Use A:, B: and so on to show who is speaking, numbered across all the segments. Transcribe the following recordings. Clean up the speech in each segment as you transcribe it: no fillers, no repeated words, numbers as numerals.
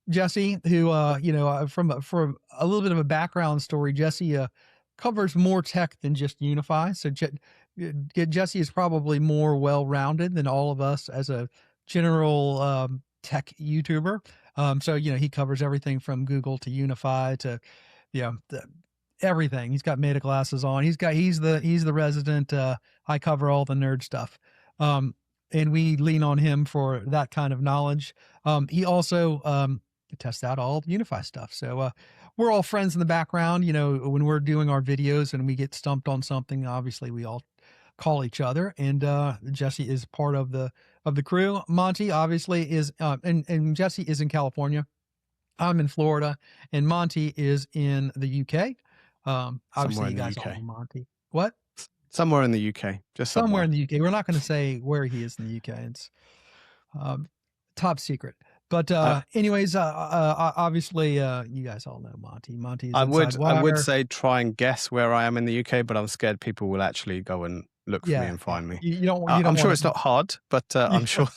A: Jesse, who, from a little bit of a background story, Jesse covers more tech than just UniFi. So Jesse is probably more well-rounded than all of us as a general tech YouTuber. So he covers everything from Google to UniFi to, everything. He's got Meta glasses on. He's the resident. I cover all the nerd stuff. And we lean on him for that kind of knowledge. He also test out all UniFi stuff. So we're all friends in the background. When we're doing our videos and we get stumped on something, obviously we all call each other. And Jesse is part of the crew. Monty obviously is, and Jesse is in California. I'm in Florida, and Monty is in the UK. Obviously, you guys all know Monty. What?
B: Somewhere in the UK, just somewhere
A: in the UK. We're not going to say where he is in the UK. It's top secret. But anyways, obviously, you guys all know Monty. Monty's
B: I would say try and guess where I am in the UK, but I'm scared people will actually go and look for me and find me.
A: You don't
B: I'm sure it's not hard, but I'm sure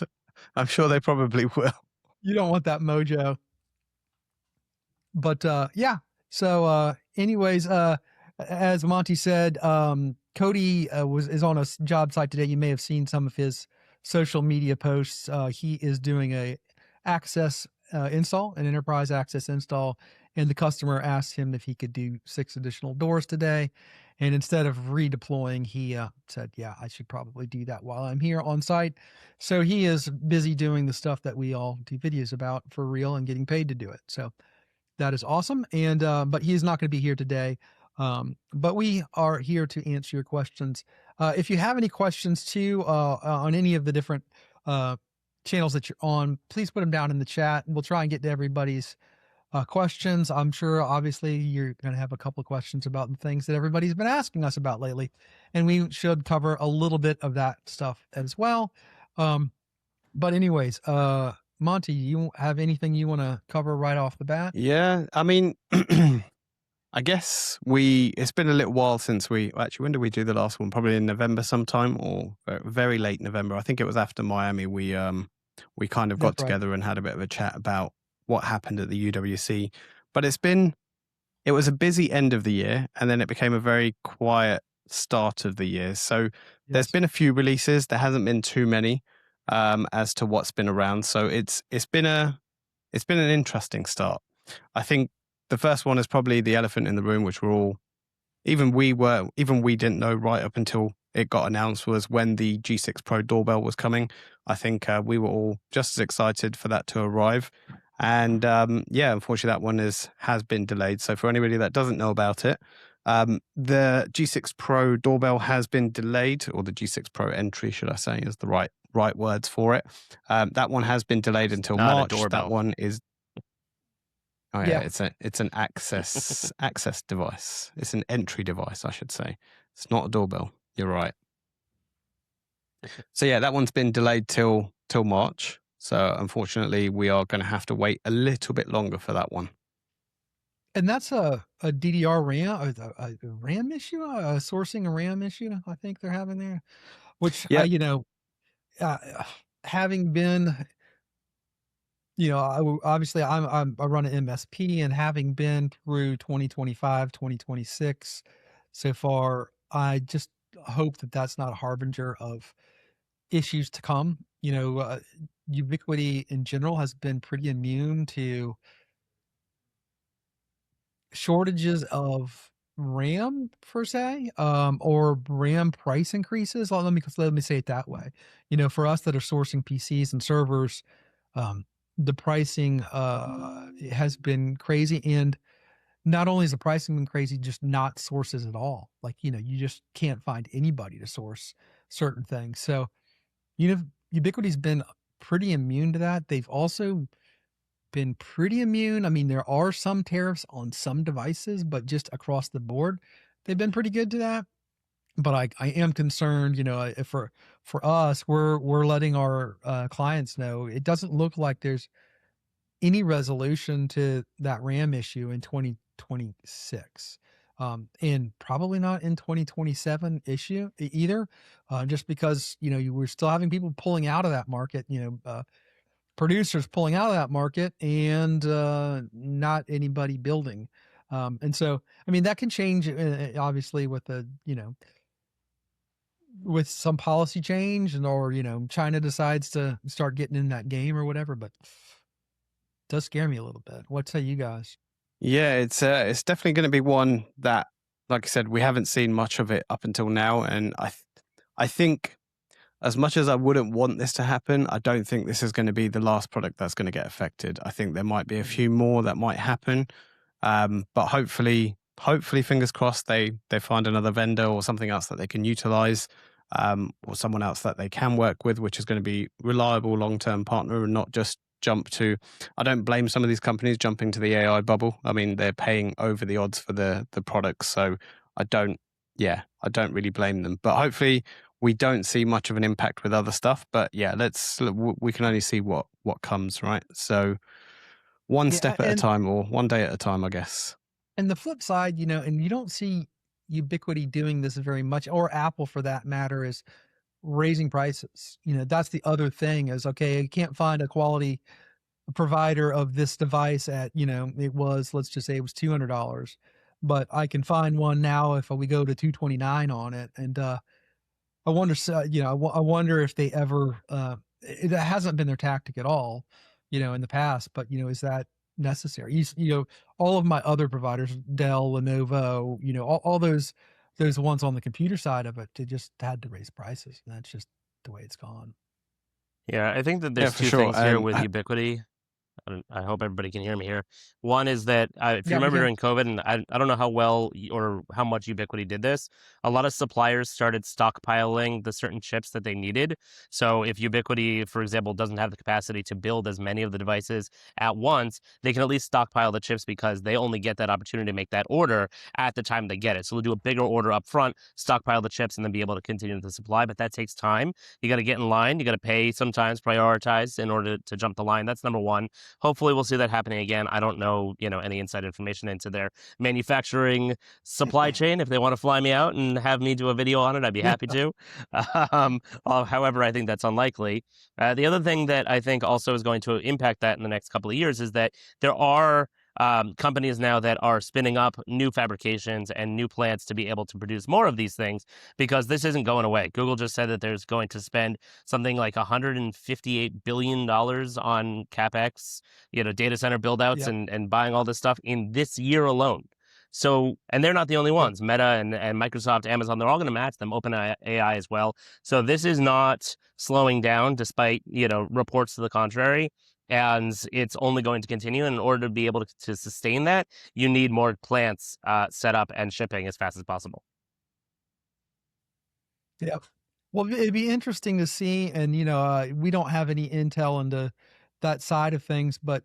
B: they probably will.
A: You don't want that mojo. But yeah. So anyways, as Monty said, Cody is on a job site today. You may have seen some of his social media posts. He is doing a access install, an enterprise access install, and the customer asked him if he could do 6 additional doors today. And instead of redeploying, he said, yeah, I should probably do that while I'm here on site. So he is busy doing the stuff that we all do videos about for real and getting paid to do it. So that is awesome. And but he's not going to be here today. But we are here to answer your questions. If you have any questions too, on any of the different channels that you're on, please put them down in the chat. We'll try and get to everybody's questions. I'm sure obviously you're going to have a couple of questions about the things that everybody's been asking us about lately. And we should cover a little bit of that stuff as well. But anyways, Monty, you have anything you want to cover right off the bat?
B: Yeah, I mean, I guess it's been a little while since actually, when did we do the last one? Probably in November sometime, or very late November. I think it was after Miami. We kind of got together and had a bit of a chat about what happened at the UWC. But it was a busy end of the year, and then it became a very quiet start of the year. So there's been a few releases. There hasn't been too many as to what's been around. So it's been an interesting start. I think the first one is probably the elephant in the room, which even we didn't know right up until it got announced, was when the G6 Pro doorbell was coming. I think we were all just as excited for that to arrive. And unfortunately that one has been delayed. So for anybody that doesn't know about it, the G6 Pro doorbell has been delayed, or the G6 Pro entry, should I say, is the right words for it. That one has been delayed until March. That one is it's an access device. It's an entry device, I should say. It's not a doorbell. You're right. So yeah, that one's been delayed till March. So unfortunately, we are going to have to wait a little bit longer for that one.
A: And that's a DDR RAM, a RAM issue, sourcing a RAM issue. I think they're having there, which having been, obviously I run an MSP, and having been through 2025, 2026 so far, I just hope that that's not a harbinger of issues to come. Ubiquiti in general has been pretty immune to shortages of RAM per se, or RAM price increases. Let me say it that way. For us that are sourcing PCs and servers, the pricing has been crazy. And not only is the pricing been crazy, just not sources at all. Like, you just can't find anybody to source certain things. So, Ubiquiti's been pretty immune to that. They've also been pretty immune. I mean, there are some tariffs on some devices, but just across the board, they've been pretty good to that. But I am concerned, if for us, we're letting our clients know it doesn't look like there's any resolution to that RAM issue in 2026. And probably not in 2027 issue either, just because, we're still having people pulling out of that market, producers pulling out of that market and not anybody building. And so, I mean, that can change obviously with the, with some policy change and, or, China decides to start getting in that game or whatever, but it does scare me a little bit. What say you guys?
B: Yeah, it's definitely going to be one that, like I said, we haven't seen much of it up until now. And I think as much as I wouldn't want this to happen, I don't think this is going to be the last product that's going to get affected. I think there might be a few more that might happen. But hopefully, fingers crossed, they find another vendor or something else that they can utilize, or someone else that they can work with, which is going to be reliable long-term partner and not just jump to. I don't blame some of these companies jumping to the AI bubble. I mean, they're paying over the odds for the products, so I don't really blame them. But hopefully we don't see much of an impact with other stuff. But yeah, we can only see what comes, right? So one step at a time, or one day at a time, I guess.
A: And the flip side, and you don't see Ubiquiti doing this very much, or Apple for that matter, is raising prices. That's the other thing is, okay, you can't find a quality provider of this device at, let's just say it was $200, but I can find one now if we go to $229 on it. And I wonder, I wonder if they ever, it hasn't been their tactic at all, in the past, but, is that necessary? All of my other providers, Dell, Lenovo, all those ones on the computer side of it, they just had to raise prices. And that's just the way it's gone.
C: Yeah, I think that there's two things here with Ubiquiti. I hope everybody can hear me here. One is that if you remember during COVID, and I don't know how well or how much Ubiquiti did this, a lot of suppliers started stockpiling the certain chips that they needed. So if Ubiquiti, for example, doesn't have the capacity to build as many of the devices at once, they can at least stockpile the chips because they only get that opportunity to make that order at the time they get it. So they'll do a bigger order up front, stockpile the chips, and then be able to continue the supply. But that takes time. You got to get in line. You got to pay sometimes, prioritize in order to jump the line. That's number one. Hopefully we'll see that happening again. I don't know, any inside information into their manufacturing supply chain. If they want to fly me out and have me do a video on it, I'd be happy to. However, I think that's unlikely. The other thing that I think also is going to impact that in the next couple of years is that there are companies now that are spinning up new fabrications and new plants to be able to produce more of these things, because this isn't going away. Google just said that there's going to spend something like $158 billion on CapEx, data center buildouts and buying all this stuff in this year alone. So, and they're not the only ones. Meta and Microsoft, Amazon, they're all going to match them, OpenAI as well. So this is not slowing down despite, reports to the contrary. And it's only going to continue. And in order to be able to sustain that, you need more plants set up and shipping as fast as possible.
A: Yeah. Well, it'd be interesting to see. And, we don't have any intel into that side of things. But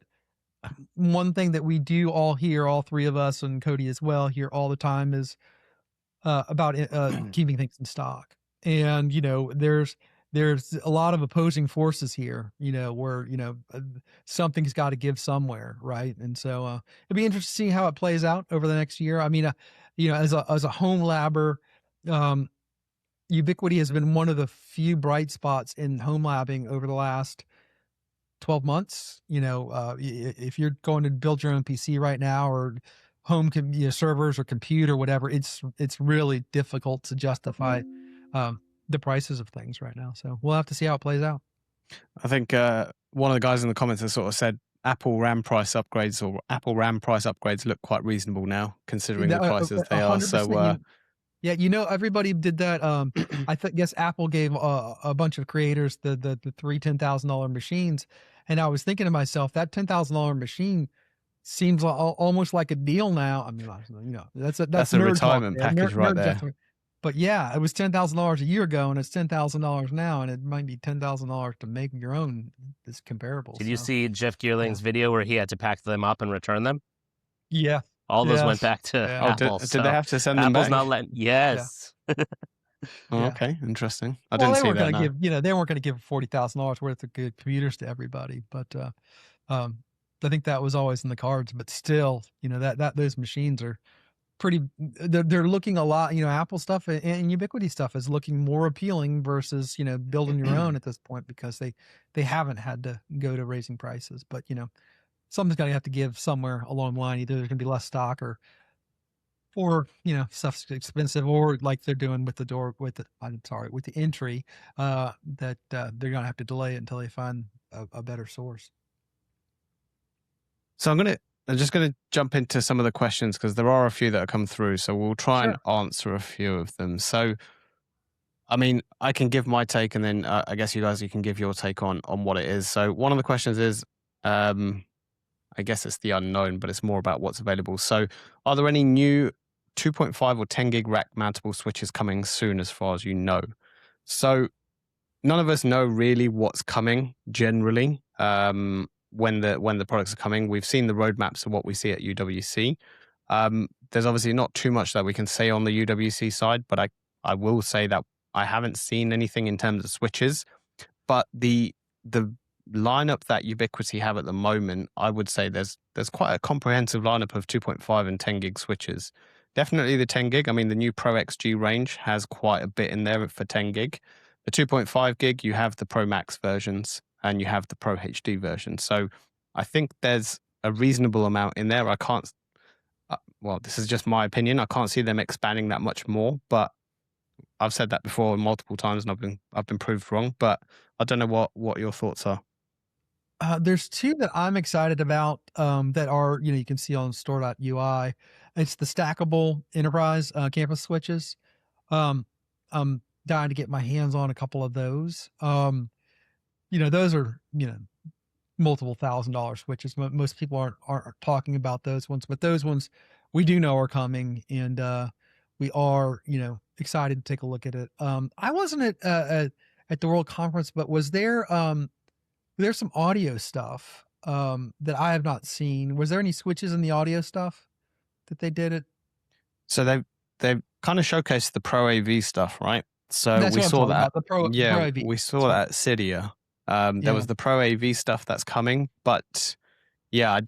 A: one thing that we do all hear, all three of us and Cody as well, hear all the time is about keeping things in stock. And, there's a lot of opposing forces here, where, something's got to give somewhere. Right. And so it'd be interesting to see how it plays out over the next year. I mean, as a home labber, Ubiquiti has been one of the few bright spots in home labbing over the last 12 months. If you're going to build your own PC right now, or home servers or compute or whatever, it's really difficult to justify the prices of things right now. So we'll have to see how it plays out.
B: I think one of the guys in the comments has sort of said Apple RAM price upgrades look quite reasonable now, considering the prices they are. So
A: yeah, everybody did that. I guess Apple gave a bunch of creators the three $10,000 machines, and I was thinking to myself, that $10,000 machine seems almost like a deal now. I mean, that's a
B: retirement package right there.
A: But yeah, it was $10,000 a year ago, and it's $10,000 now, and it might be $10,000 to make your own. It's comparable.
C: Did you see Jeff Geerling's video where he had to pack them up and return them?
A: Yeah.
C: All those went back to Apple.
B: Did they have to send them back?
C: Apple's not letting. Yes.
B: Yeah. Okay, interesting. I didn't see that.
A: They weren't going to give $40,000 worth of good computers to everybody, but I think that was always in the cards. But still, that those machines are pretty. They're looking a lot. Apple stuff and Ubiquiti stuff is looking more appealing versus building your own at this point, because they haven't had to go to raising prices. But something's got to have to give somewhere along the line. Either there's going to be less stock, or stuff's expensive, or like they're doing with the entry, that they're gonna have to delay it until they find a better source.
B: So I'm just gonna jump into some of the questions, because there are a few that have come through. So we'll try and answer a few of them. So, I mean, I can give my take, and then I guess you can give your take on what it is. So one of the questions is, I guess it's the unknown, but it's more about what's available. So are there any new 2.5 or 10 gig rack mountable switches coming soon, as far as you know? So none of us know really what's coming generally, when the products are coming. We've seen the roadmaps of what we see at UWC. There's obviously not too much that we can say on the UWC side, but I will say that I haven't seen anything in terms of switches. But the lineup that Ubiquiti have at the moment, I would say there's quite a comprehensive lineup of 2.5 and 10 gig switches. Definitely the 10 gig. I mean, the new Pro XG range has quite a bit in there for 10 gig. The 2.5 gig, you have the Pro Max versions and you have the Pro HD version. So I think there's a reasonable amount in there. I can't, well, this is just my opinion. I can't see them expanding that much more, but I've said that before multiple times and I've been proved wrong. But I don't know what your thoughts are.
A: There's two that I'm excited about, that are, you can see on store.ui. It's the stackable enterprise campus switches. I'm dying to get my hands on a couple of those. Those are, multiple $1,000 switches. Most people aren't talking about those ones, but those ones we do know are coming, and we are, excited to take a look at it. I wasn't at the World Conference, but was there there's some audio stuff that I have not seen. Was there any switches in the audio stuff that they did it?
B: So they've kind of showcased the Pro AV stuff, right? So we saw that.
A: The Pro AV.
B: We saw that at Cydia. There was the Pro AV stuff that's coming, but yeah,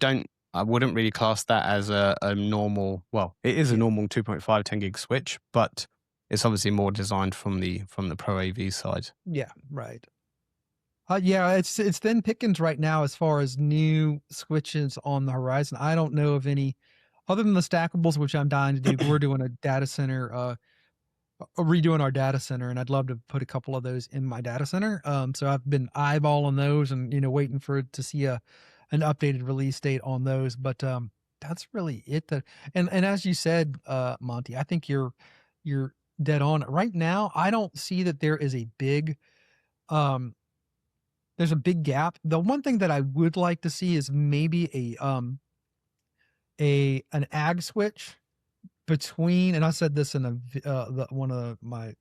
B: I wouldn't really class that as a normal. Well, it is a normal 2.5 10 gig switch, but it's obviously more designed from the Pro AV side.
A: Yeah, right. It's thin pickings right now as far as new switches on the horizon. I don't know of any other than the stackables, which I'm dying to do. We're doing a data center, redoing our data center, and I'd love to put a couple of those in my data center. So I've been eyeballing those and waiting to see an updated release date on those. But that's really it. And as you said, Monty, I think you're dead on. Right now, I don't see that there is a big there's a big gap. The one thing that I would like to see is maybe an ag switch between, and I said this in one of my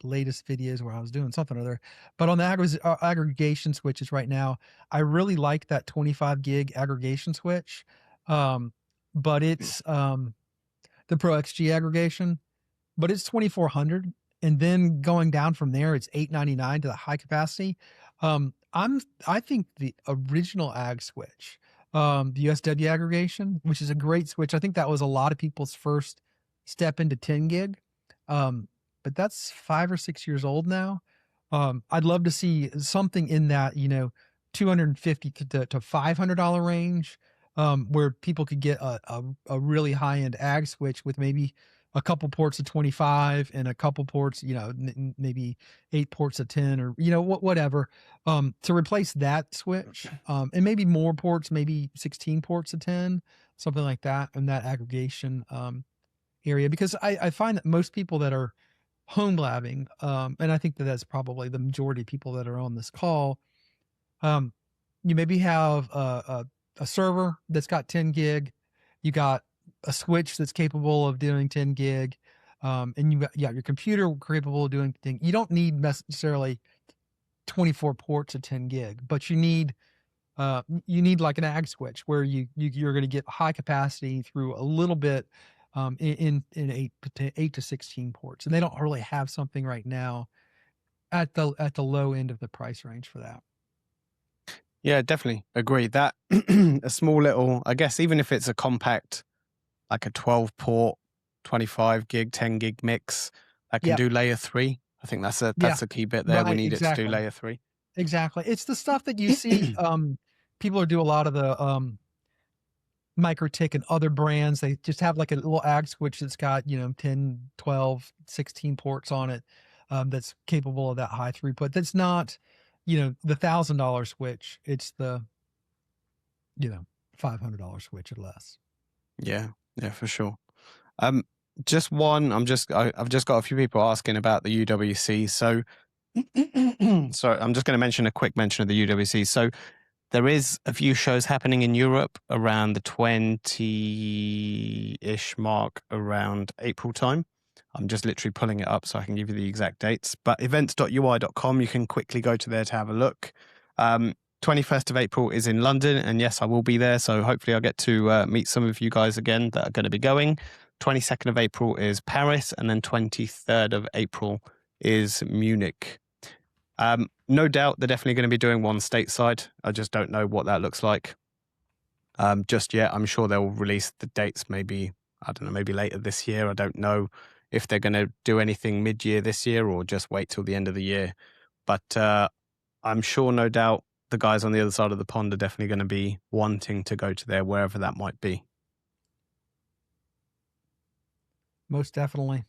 A: latest videos where I was doing something or other, but on the aggregation switches right now, I really like that 25 gig aggregation switch, but it's the Pro XG aggregation, but it's 2400, and then going down from there, it's $899 to the high capacity. I think the original ag switch, the USW aggregation, which is a great switch. I think that was a lot of people's first step into 10 gig. But that's 5 or 6 years old now. I'd love to see something in that, $250 to $500 range, where people could get a really high end ag switch with maybe a couple ports of 25 and a couple ports, maybe 8 ports of 10, or, whatever, to replace that switch. And maybe more ports, maybe 16 ports of 10, something like that in that aggregation area. Because I find that most people that are home labbing, and I think that's probably the majority of people that are on this call, you maybe have a server that's got 10 gig, you got a switch that's capable of doing 10 gig, and you got your computer capable of doing things. You don't need necessarily 24 ports of 10 gig, but you need like an ag switch where you're going to get high capacity through a little bit, in 8 to 16 ports, and they don't really have something right now at the low end of the price range for that.
B: Yeah, definitely agree that a small little, I guess, even if it's a compact, like a 12 port 25 gig, 10 gig mix that can do layer 3. I think that's a key bit there. We need it to do layer 3.
A: Exactly. It's the stuff that you see people do a lot of the MikroTik and other brands. They just have like a little ag switch that's got, 10, 12, 16 ports on it that's capable of that high throughput. That's not, the $1,000 switch. It's the, $500 switch or less.
B: Yeah, for sure. Just one, I've just got a few people asking about the UWC. So, sorry, I'm just going to mention a quick mention of the UWC. So, there is a few shows happening in Europe around the 20-ish mark around April time. I'm just literally pulling it up so I can give you the exact dates. But events.ui.com, you can quickly go to there to have a look. 21st of April is in London, and yes, I will be there. So hopefully I'll get to meet some of you guys again that are going to be going. 22nd of April is Paris, and then 23rd of April is Munich. No doubt they're definitely going to be doing one stateside. I just don't know what that looks like just yet. I'm sure they'll release the dates maybe later this year. I don't know if they're going to do anything mid-year this year or just wait till the end of the year. But I'm sure, no doubt, the guys on the other side of the pond are definitely going to be wanting to go to there, wherever that might be.
A: Most definitely.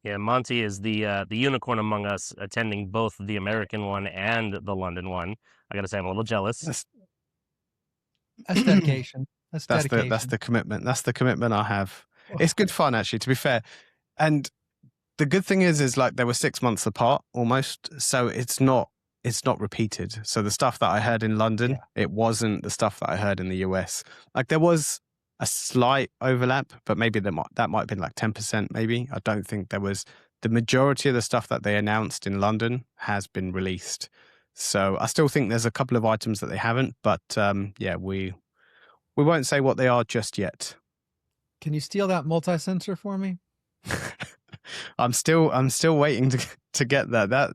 C: Yeah, Monty is the unicorn among us, attending both the American one and the London one. I got to say, I'm a little jealous.
A: That's dedication. That's dedication.
B: That's the commitment. That's the commitment I have. It's good fun, actually, to be fair. And the good thing is like they were 6 months apart almost, so it's not repeated. So the stuff that I heard in London, it wasn't the stuff that I heard in the US. Like there was a slight overlap, but maybe that might have been like 10% maybe. I don't think there was. The majority of the stuff that they announced in London has been released. So I still think there's a couple of items that they haven't, but we won't say what they are just yet.
A: Can you steal that multi-sensor for me?
B: I'm still waiting to get that. That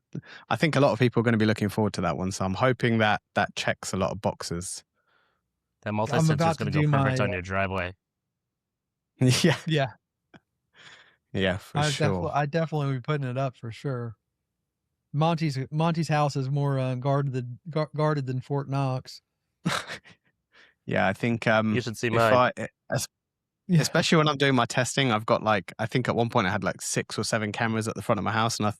B: I think a lot of people are going to be looking forward to that one. So I'm hoping that checks a lot of boxes.
C: That multi-sensor is going to go perfect on your driveway.
B: Yeah.
A: Yeah, for sure. I definitely will be putting it up for sure. Monty's house is more guarded than Fort Knox.
B: Yeah, I think
C: you should see mine.
B: Especially when I'm doing my testing, I've got I think at one point I had 6 or 7 cameras at the front of my house, and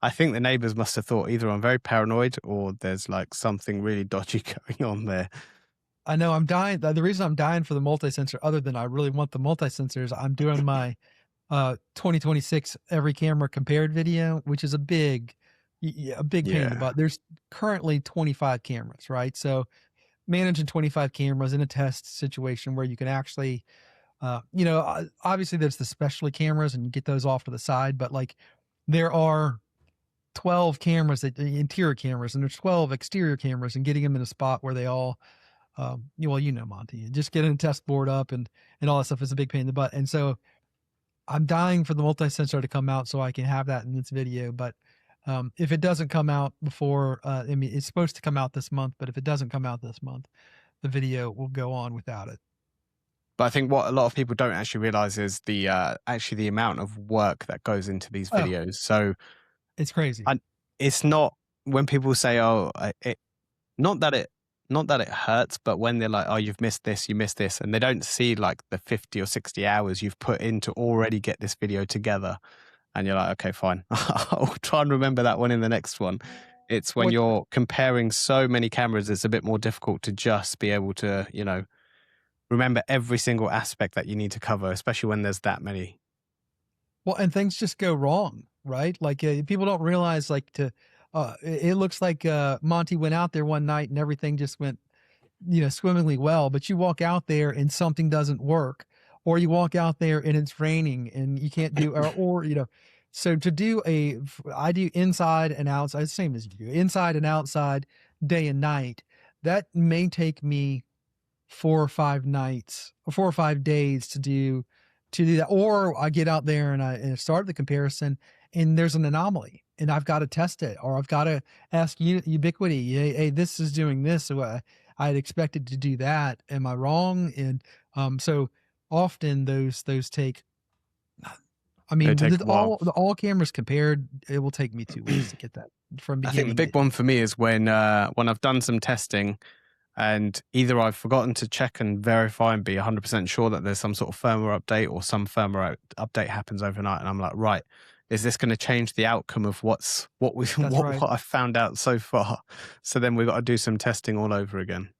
B: I think the neighbors must have thought either I'm very paranoid or there's something really dodgy going on there.
A: I know I'm dying. The reason I'm dying for the multi-sensor, other than I really want the multi-sensors, I'm doing my 2026 every camera compared video, which is a big pain in the butt. There's currently 25 cameras, right? So managing 25 cameras in a test situation where you can actually, obviously there's the specialty cameras and you get those off to the side, but there are 12 cameras, interior cameras, and there's 12 exterior cameras, and getting them in a spot where they all, Monty, just getting a test board up and all that stuff is a big pain in the butt. And so I'm dying for the multi-sensor to come out so I can have that in this video. But if it doesn't come out before, it's supposed to come out this month, but if it doesn't come out this month, the video will go on without it.
B: But I think what a lot of people don't actually realize is the amount of work that goes into these videos. So
A: it's crazy.
B: It's not when people say, not that it hurts, but when they're like, oh, you've missed this, you missed this, and they don't see the 50 or 60 hours you've put in to already get this video together. And you're like, okay, fine. I'll try and remember that one in the next one. It's when you're comparing so many cameras, it's a bit more difficult to just be able to, remember every single aspect that you need to cover, especially when there's that many.
A: Well, and things just go wrong, right? People don't realize it looks like Monty went out there one night and everything just went, swimmingly well, but you walk out there and something doesn't work, or you walk out there and it's raining and you can't do, so I do inside and outside, same as you do, inside and outside, day and night. That may take me 4 or 5 nights or 4 or 5 days to do that. Or I get out there and I start the comparison and there's an anomaly and I've got to test it, or I've got to ask Ubiquiti, hey, this is doing this. So I had expected to do that. Am I wrong? And so often those take I mean,
B: take
A: with
B: a while.
A: all cameras compared, it will take me 2 weeks to get that from beginning.
B: I think the big one for me is when I've done some testing and either I've forgotten to check and verify and be 100% sure that there's some sort of firmware update, or some firmware update happens overnight, and I'm like, right, is this going to change the outcome of what I found out so far? So then we've got to do some testing all over again.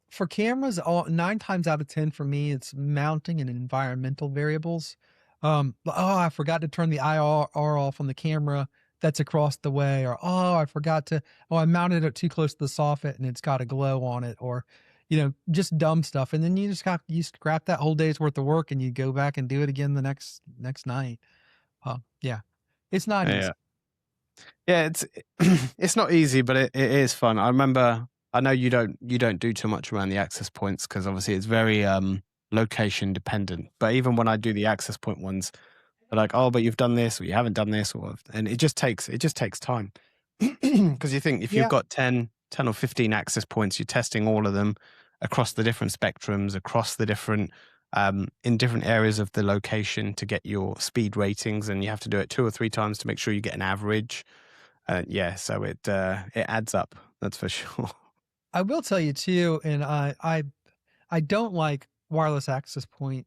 A: For cameras, 9 times out of 10 for me, it's mounting and environmental variables. I forgot to turn the IR off on the camera that's across the way, or I mounted it too close to the soffit and it's got a glow on it, or just dumb stuff. And then you scrap that whole day's worth of work and you go back and do it again the next night. Yeah, it's not easy.
B: Yeah, it's not easy, but it is fun. I know you don't do too much around the access points because obviously it's very location dependent. But even when I do the access point ones, they're like, oh, but you've done this or you haven't done this, and it just takes time. Because you think if you've got 10 or 15 access points, you're testing all of them across the different spectrums, across the different in different areas of the location to get your speed ratings, and you have to do it 2 or 3 times to make sure you get an average. So it adds up. That's for sure.
A: I will tell you too, and I don't like wireless access point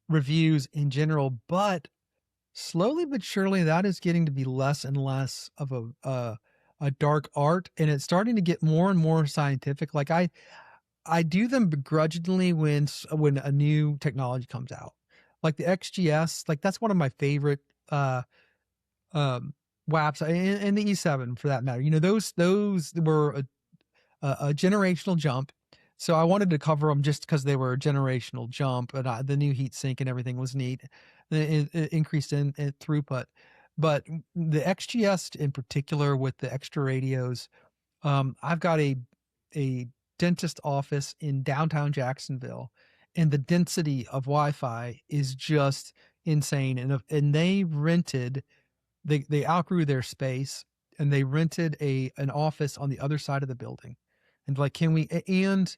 A: reviews in general, but slowly but surely that is getting to be less and less of a dark art, and it's starting to get more and more scientific. Like I do them begrudgingly when a new technology comes out, like the XGS. Like that's one of my favorite WAPs, and the E7 for that matter. Those were a generational jump. So I wanted to cover them just because they were a generational jump, and the new heat sink and everything was neat. It increased in throughput. But the XGS in particular with the extra radios, I've got a dentist office in downtown Jacksonville, and the density of Wi-Fi is just insane. And they outgrew their space, and they rented an office on the other side of the building. And like, the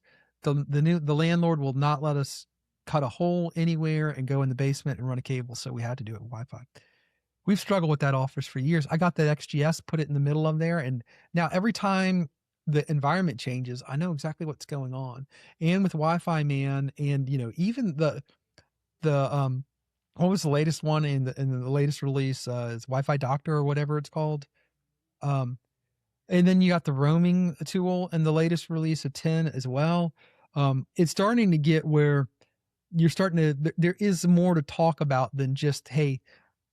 A: landlord will not let us cut a hole anywhere and go in the basement and run a cable. So we had to do it with Wi-Fi. We've struggled with that office for years. I got that XGS, put it in the middle of there. And now every time the environment changes, I know exactly what's going on. And with Wi-Fi, man, and even the what was the latest one in the latest release? Is Wi-Fi Doctor or whatever it's called. And then you got the roaming tool in the latest release of 10 as well. It's starting to get where there is more to talk about than just, hey,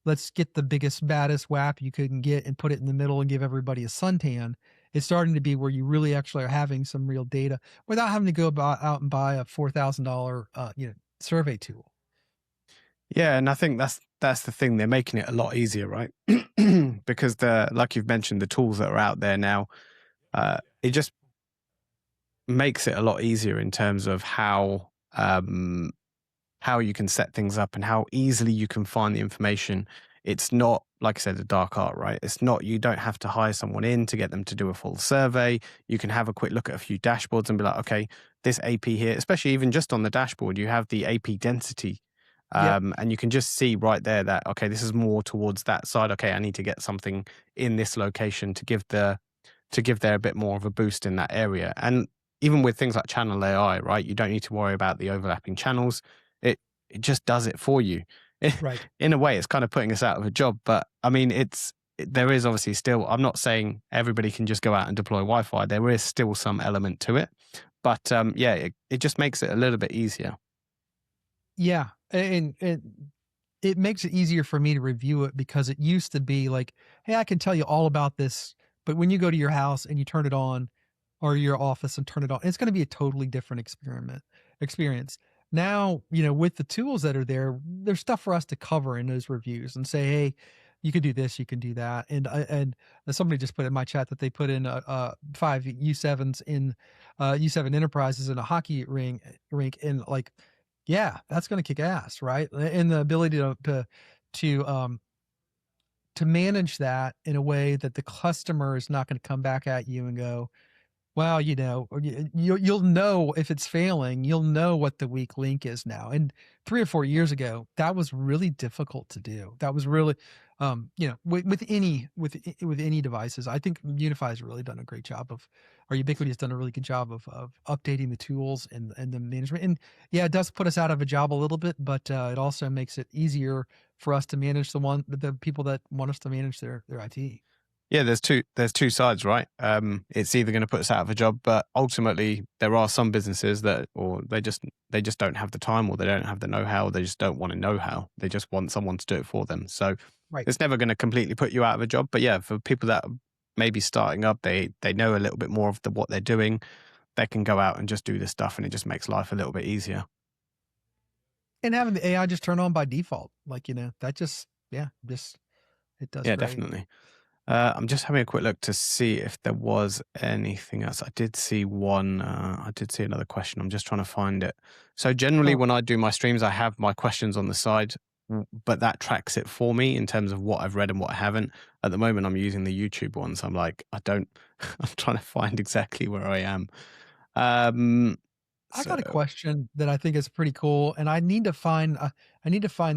A: let's get the biggest, baddest WAP you couldn't get and put it in the middle and give everybody a suntan. It's starting to be where you really actually are having some real data without having to go out and buy a $4,000 survey tool.
B: Yeah, and I think that's the thing. They're making it a lot easier, right? Because like you've mentioned, the tools that are out there now, it just makes it a lot easier in terms of how you can set things up and how easily you can find the information. It's not, like I said, a dark art, right? It's not, you don't have to hire someone in to get them to do a full survey. You can have a quick look at a few dashboards and be like, okay, this AP here, especially even just on the dashboard, you have the AP density. And you can just see right there that, okay, this is more towards that side. Okay, I need to get something in this location to give there a bit more of a boost in that area. And even with things like channel AI, right, you don't need to worry about the overlapping channels. It just does it for you.
A: Right.
B: In a way, it's kind of putting us out of a job. But I mean, there is obviously still, I'm not saying everybody can just go out and deploy Wi-Fi. There is still some element to it. But it just makes it a little bit easier.
A: Yeah. And it makes it easier for me to review it, because it used to be like, hey, I can tell you all about this, but when you go to your house and you turn it on, or your office and turn it on, it's going to be a totally different experience. Now, with the tools that are there, there's stuff for us to cover in those reviews and say, hey, you could do this, you can do that. And somebody just put in my chat that they put in 5 U7s in U7 Enterprises in a hockey rink, and like, yeah, that's going to kick ass, right? And the ability to manage that in a way that the customer is not going to come back at you and go, Well, you'll know if it's failing. You'll know what the weak link is now. And 3 or 4 years ago, that was really difficult to do. That was really, with any devices. I think UniFi has really done a great job or Ubiquiti has done a really good job of updating the tools and the management. And yeah, it does put us out of a job a little bit, but it also makes it easier for us to manage the people that want us to manage their IT.
B: Yeah, there's two sides, right? It's either going to put us out of a job, but ultimately there are some businesses that, or they just don't have the time, or they don't have the know-how, or they just don't want to know how. They just want someone to do it for them. So
A: Right.
B: it's never going to completely put you out of a job. But yeah, for people that may be starting up, they know a little bit more of what they're doing. They can go out and just do this stuff, and it just makes life a little bit easier.
A: And having the AI just turn on by default, that just it does.
B: Yeah,
A: great.
B: Definitely. I'm just having a quick look to see if there was anything else. I did see one. I did see another question. I'm just trying to find it. So generally, when I do my streams, I have my questions on the side, but that tracks it for me in terms of what I've read and what I haven't. At the moment, I'm using the YouTube ones. I'm like, I'm trying to find exactly where I am.
A: I got a question that I think is pretty cool, and I need to find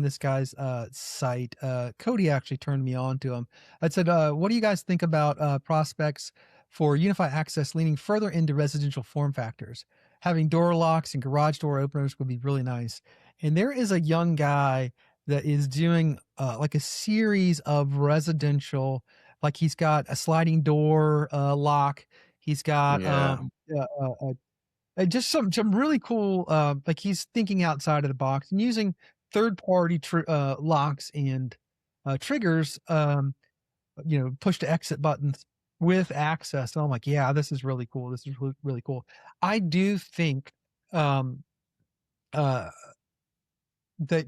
A: this guy's site. Cody actually turned me on to him. I said, "What do you guys think about prospects for UniFi Access leaning further into residential form factors? Having door locks and garage door openers would be really nice." And there is a young guy that is doing like a series of residential, like he's got a sliding door lock. He's got just some really cool, like he's thinking outside of the box and using third-party locks and triggers, push to exit buttons with access. And I'm like, yeah, this is really cool. This is really, really cool. I do think that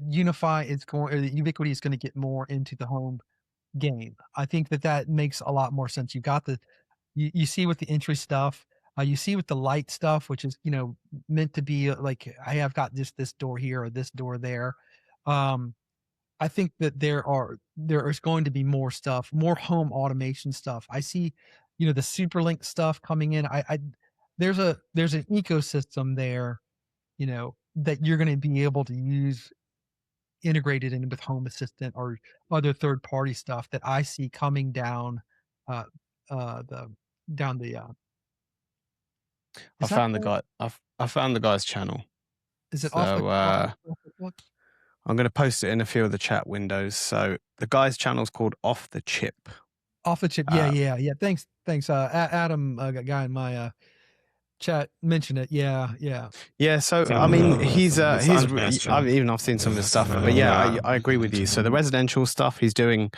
A: UniFi is going, or that Ubiquiti is going to get more into the home game. I think that makes a lot more sense. You see with the entry stuff, you see with the light stuff, which is, meant to be like, I have got this door here or this door there. I think that there is going to be more stuff, more home automation stuff. I see, the Superlink stuff coming in. There's an ecosystem there, that you're going to be able to use integrated in with Home Assistant or other third party stuff that I see coming down the down the
B: I found the guy. I found the guy's channel.
A: Is it off the
B: I'm going to post it in a few of the chat windows. So the guy's channel's called Off the Chip.
A: Off the Chip. Yeah. Thanks. Adam, a guy in my chat mentioned it. Yeah.
B: So I mean, I've seen some of his stuff, but yeah, I agree with you. So the residential stuff, he's doing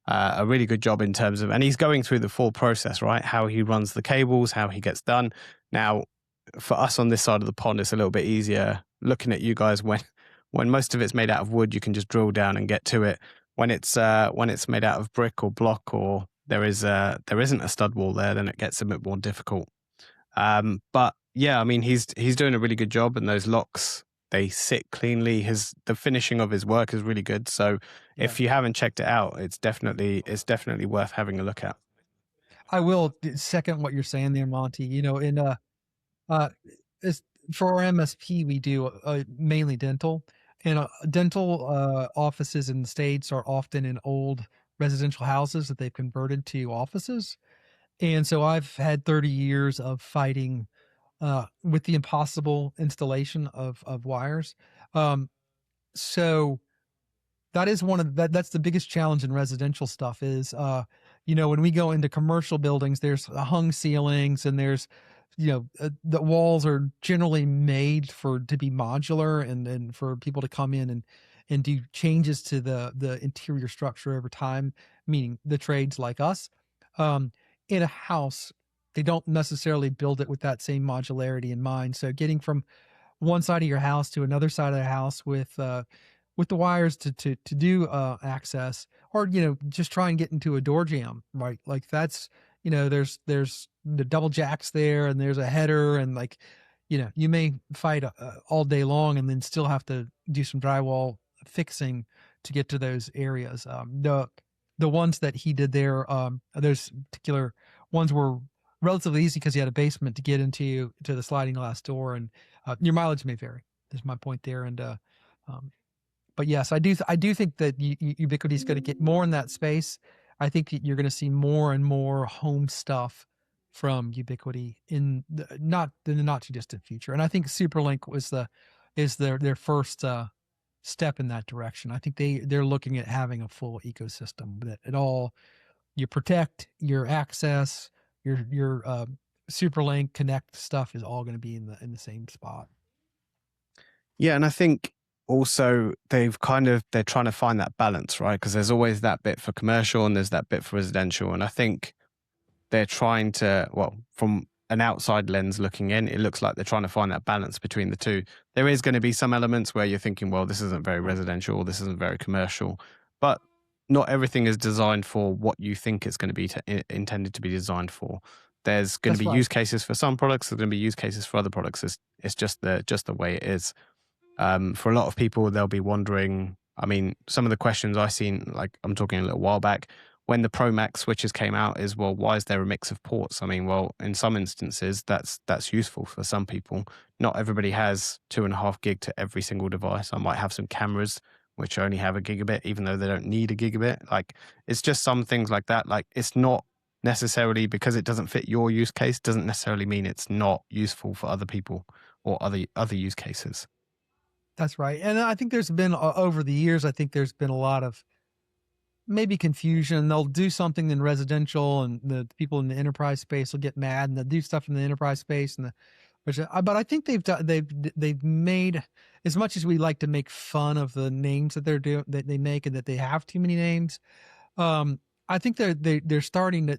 B: a really good job in terms of, and he's going through the full process, right? How he runs the cables, how he gets done. Now, for us on this side of the pond, it's a little bit easier looking at you guys when most of it's made out of wood. You can just drill down and get to it. When it's made out of brick or block, or there isn't a stud wall there, then it gets a bit more difficult. But yeah, I mean, he's doing a really good job, and those locks, they sit cleanly. The finishing of his work is really good. So if you haven't checked it out, it's definitely worth having a look at.
A: I will second what you're saying there, Monty. For our MSP, we do mainly dental, and dental offices in the States are often in old residential houses that they've converted to offices. And so I've had 30 years of fighting with the impossible installation of wires. So that is that's the biggest challenge in residential stuff is, when we go into commercial buildings, there's hung ceilings and there's, the walls are generally made to be modular and for people to come in and do changes to the interior structure over time, meaning the trades like us. In a house, they don't necessarily build it with that same modularity in mind. So getting from one side of your house to another side of the house with the wires to do access, or just try and get into a door jamb, right? Like that's, there's the double jacks there, and there's a header, and like, you may fight all day long and then still have to do some drywall fixing to get to those areas. The ones that he did there, those particular ones were relatively easy because you had a basement to get to the sliding glass door, and your mileage may vary. Is my point there. And but yes, I do think that Ubiquiti is going to get more in that space. I think you're going to see more and more home stuff from Ubiquiti in the not too distant future. And I think Superlink is their first step in that direction. I think they're looking at having a full ecosystem that it all, you protect, your access, your Superlink Connect stuff is all going to be in the same spot.
B: Yeah, and I think also they're trying to find that balance, right? Because there's always that bit for commercial and there's that bit for residential. And I think they're trying to, well, from an outside lens looking in, it looks like they're trying to find that balance between the two. There is going to be some elements where you're thinking, well, this isn't very residential, or this isn't very commercial, but not everything is designed for what you think it's going to be intended to be designed for. There's going to be use cases for some products. There's going to be use cases for other products. It's just the way it is. For a lot of people, they'll be wondering, I mean, some of the questions I've seen, like I'm talking a little while back, when the Pro Max switches came out is, well, why is there a mix of ports? I mean, well, in some instances, that's useful for some people. Not everybody has 2.5 gig to every single device. I might have some cameras which only have a gigabit, even though they don't need a gigabit. Like, it's just some things like that. Like, it's not necessarily because it doesn't fit your use case, doesn't necessarily mean it's not useful for other people or other use cases.
A: That's right. And I think there's been, over the years, I think there's been a lot of maybe confusion. They'll do something in residential, and the people in the enterprise space will get mad, and they'll do stuff in the enterprise space. But I think they've made, as much as we like to make fun of the names that they make, and that they have too many names. I think they're starting to,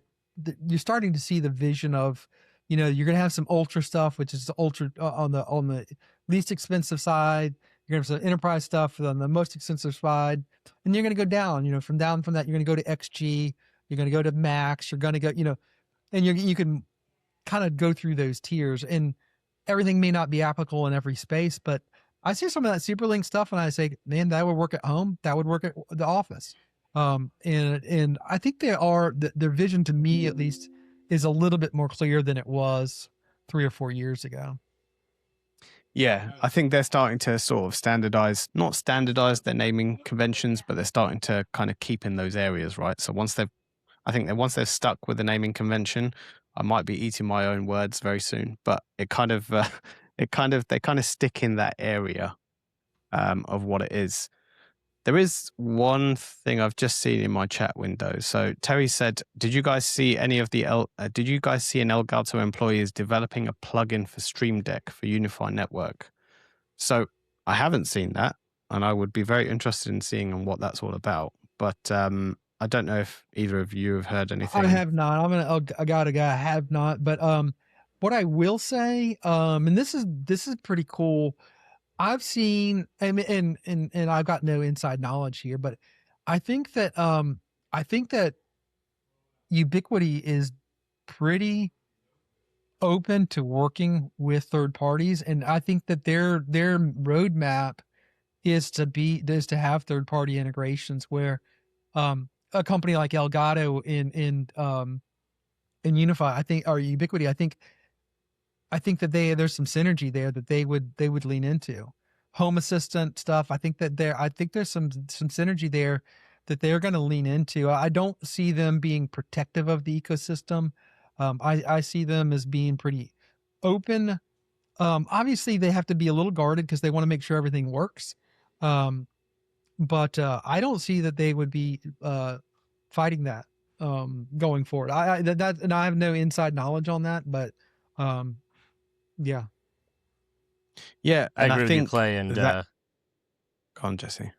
A: you're starting to see the vision of, you're going to have some ultra stuff, which is ultra on the least expensive side. You're going to have some enterprise stuff on the most expensive side, and you're going to go down. From that, you're going to go to XG. You're going to go to Max. You're going to go, and you can kind of go through those tiers, and everything may not be applicable in every space. But I see some of that Superlink stuff, and I say, man, that would work at home. That would work at the office. And I think their vision, to me at least, is a little bit more clear than it was 3 or 4 years ago.
B: Yeah, I think they're starting to sort of not standardize their naming conventions, but they're starting to kind of keep in those areas, right? So once they've stuck with the naming convention, I might be eating my own words very soon, but they kind of stick in that area of what it is. There is one thing I've just seen in my chat window. So Terry said, did you guys see an Elgato employees developing a plugin for Stream Deck for UniFi Network? So I haven't seen that, and I would be very interested in seeing what that's all about. But I don't know if either of you have heard anything.
A: I have not. I'm an Elgato guy. I have not. But what I will say, and this is pretty cool. I've seen, and I've got no inside knowledge here, but I think that Ubiquiti is pretty open to working with third parties, and I think that their roadmap is to have third party integrations where a company like Elgato in UniFi, I think, or Ubiquiti, I think that there's some synergy there that they would lean into. Home assistant stuff, I think there's some synergy there that they're going to lean into. I don't see them being protective of the ecosystem. I see them as being pretty open. Obviously, they have to be a little guarded because they want to make sure everything works. But I don't see that they would be fighting that going forward. And I have no inside knowledge on that, but yeah.
C: Yeah, I agree with you, Clay. And
B: go on, Jesse.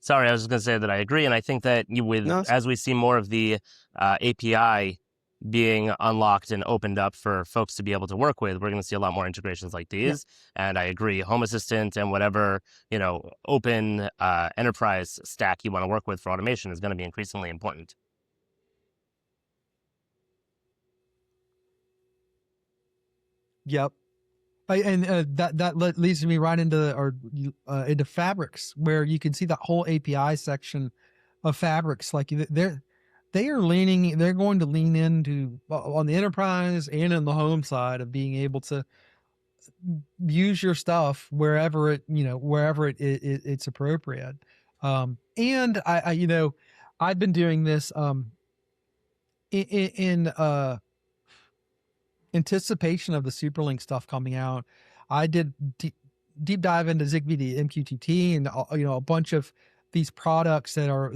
C: Sorry, I was just going to say that I agree, and I think that as we see more of the API being unlocked and opened up for folks to be able to work with, we're going to see a lot more integrations like these. Yeah. And I agree, Home Assistant and whatever open enterprise stack you want to work with for automation is going to be increasingly important.
A: Yep. And that leads me right into Fabrics, where you can see that whole API section of Fabrics. Like they're going to lean into on the enterprise and in the home side of being able to use your stuff wherever it's appropriate. And I've been doing this in anticipation of the Superlink stuff coming out. I did deep dive into Zigbee to MQTT and a bunch of these products that are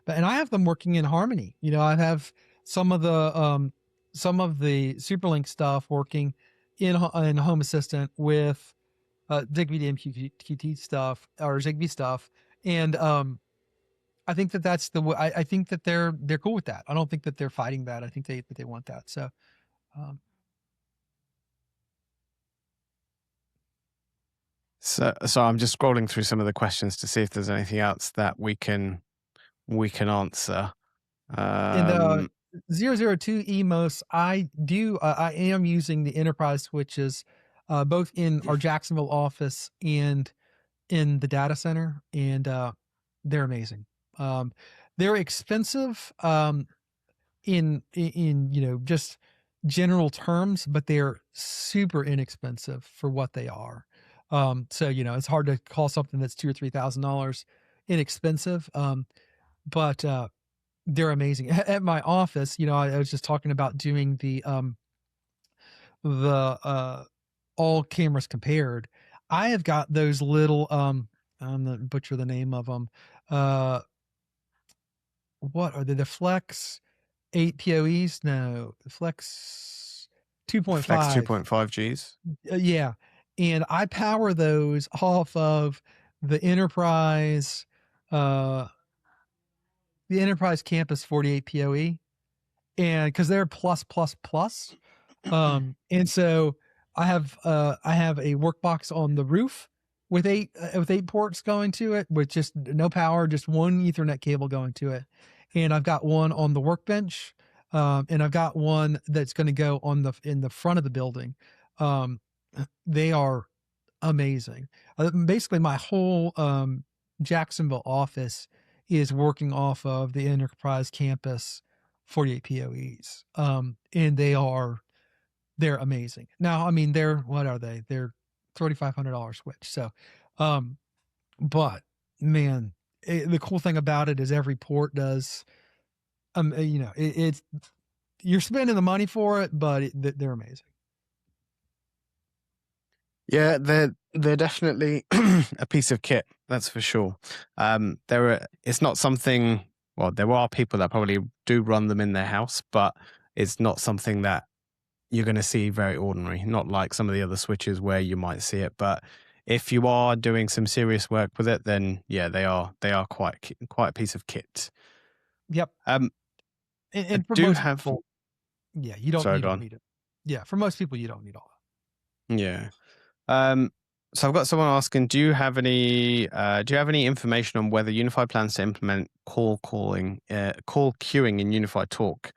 A: and I have them working in harmony. I have some of the Superlink stuff working in Home Assistant with Zigbee to MQTT stuff or Zigbee stuff, and I think that's the way. I think that they're cool with that. I don't think that they're fighting that. I think they want that. So.
B: So I'm just scrolling through some of the questions to see if there's anything else that we can answer.
A: And 002 EMOS, I am using the enterprise switches, both in our Jacksonville office and in the data center, and they're amazing. They're expensive in just general terms, but they're super inexpensive for what they are. So it's hard to call something that's $2,000 or $3,000 inexpensive. But they're amazing. At my office, I was just talking about doing the all cameras compared. I have got those little I'm gonna butcher the name of them. What are they? The Flex 8 PoEs? No, the Flex 2.5.
B: Flex 2.5Gs.
A: Yeah. And I power those off of the Enterprise Campus 48 PoE, and because they're plus. And so I have a workbox on the roof with eight ports going to it, with just no power, just one Ethernet cable going to it. And I've got one on the workbench, and I've got one that's going to go in the front of the building. They are amazing. Basically, my whole Jacksonville office is working off of the Enterprise Campus 48 PoEs, and they're amazing. Now, I mean, what are they? They're $3,500 switch. So, but man, the cool thing about it is every port does. It's you're spending the money for it, but they're amazing.
B: Yeah, they're definitely a piece of kit, that's for sure. It's not something. Well, there are people that probably do run them in their house, but it's not something that you're going to see very ordinary. Not like some of the other switches where you might see it. But if you are doing some serious work with it, then yeah, they are quite a piece of kit.
A: Yep.
B: And
A: for
B: do
A: most
B: have.
A: People, yeah, you don't need it. Yeah, for most people, you don't need all
B: that. Yeah. So I've got someone asking, do you have any information on whether UniFi plans to implement call queuing in UniFi Talk?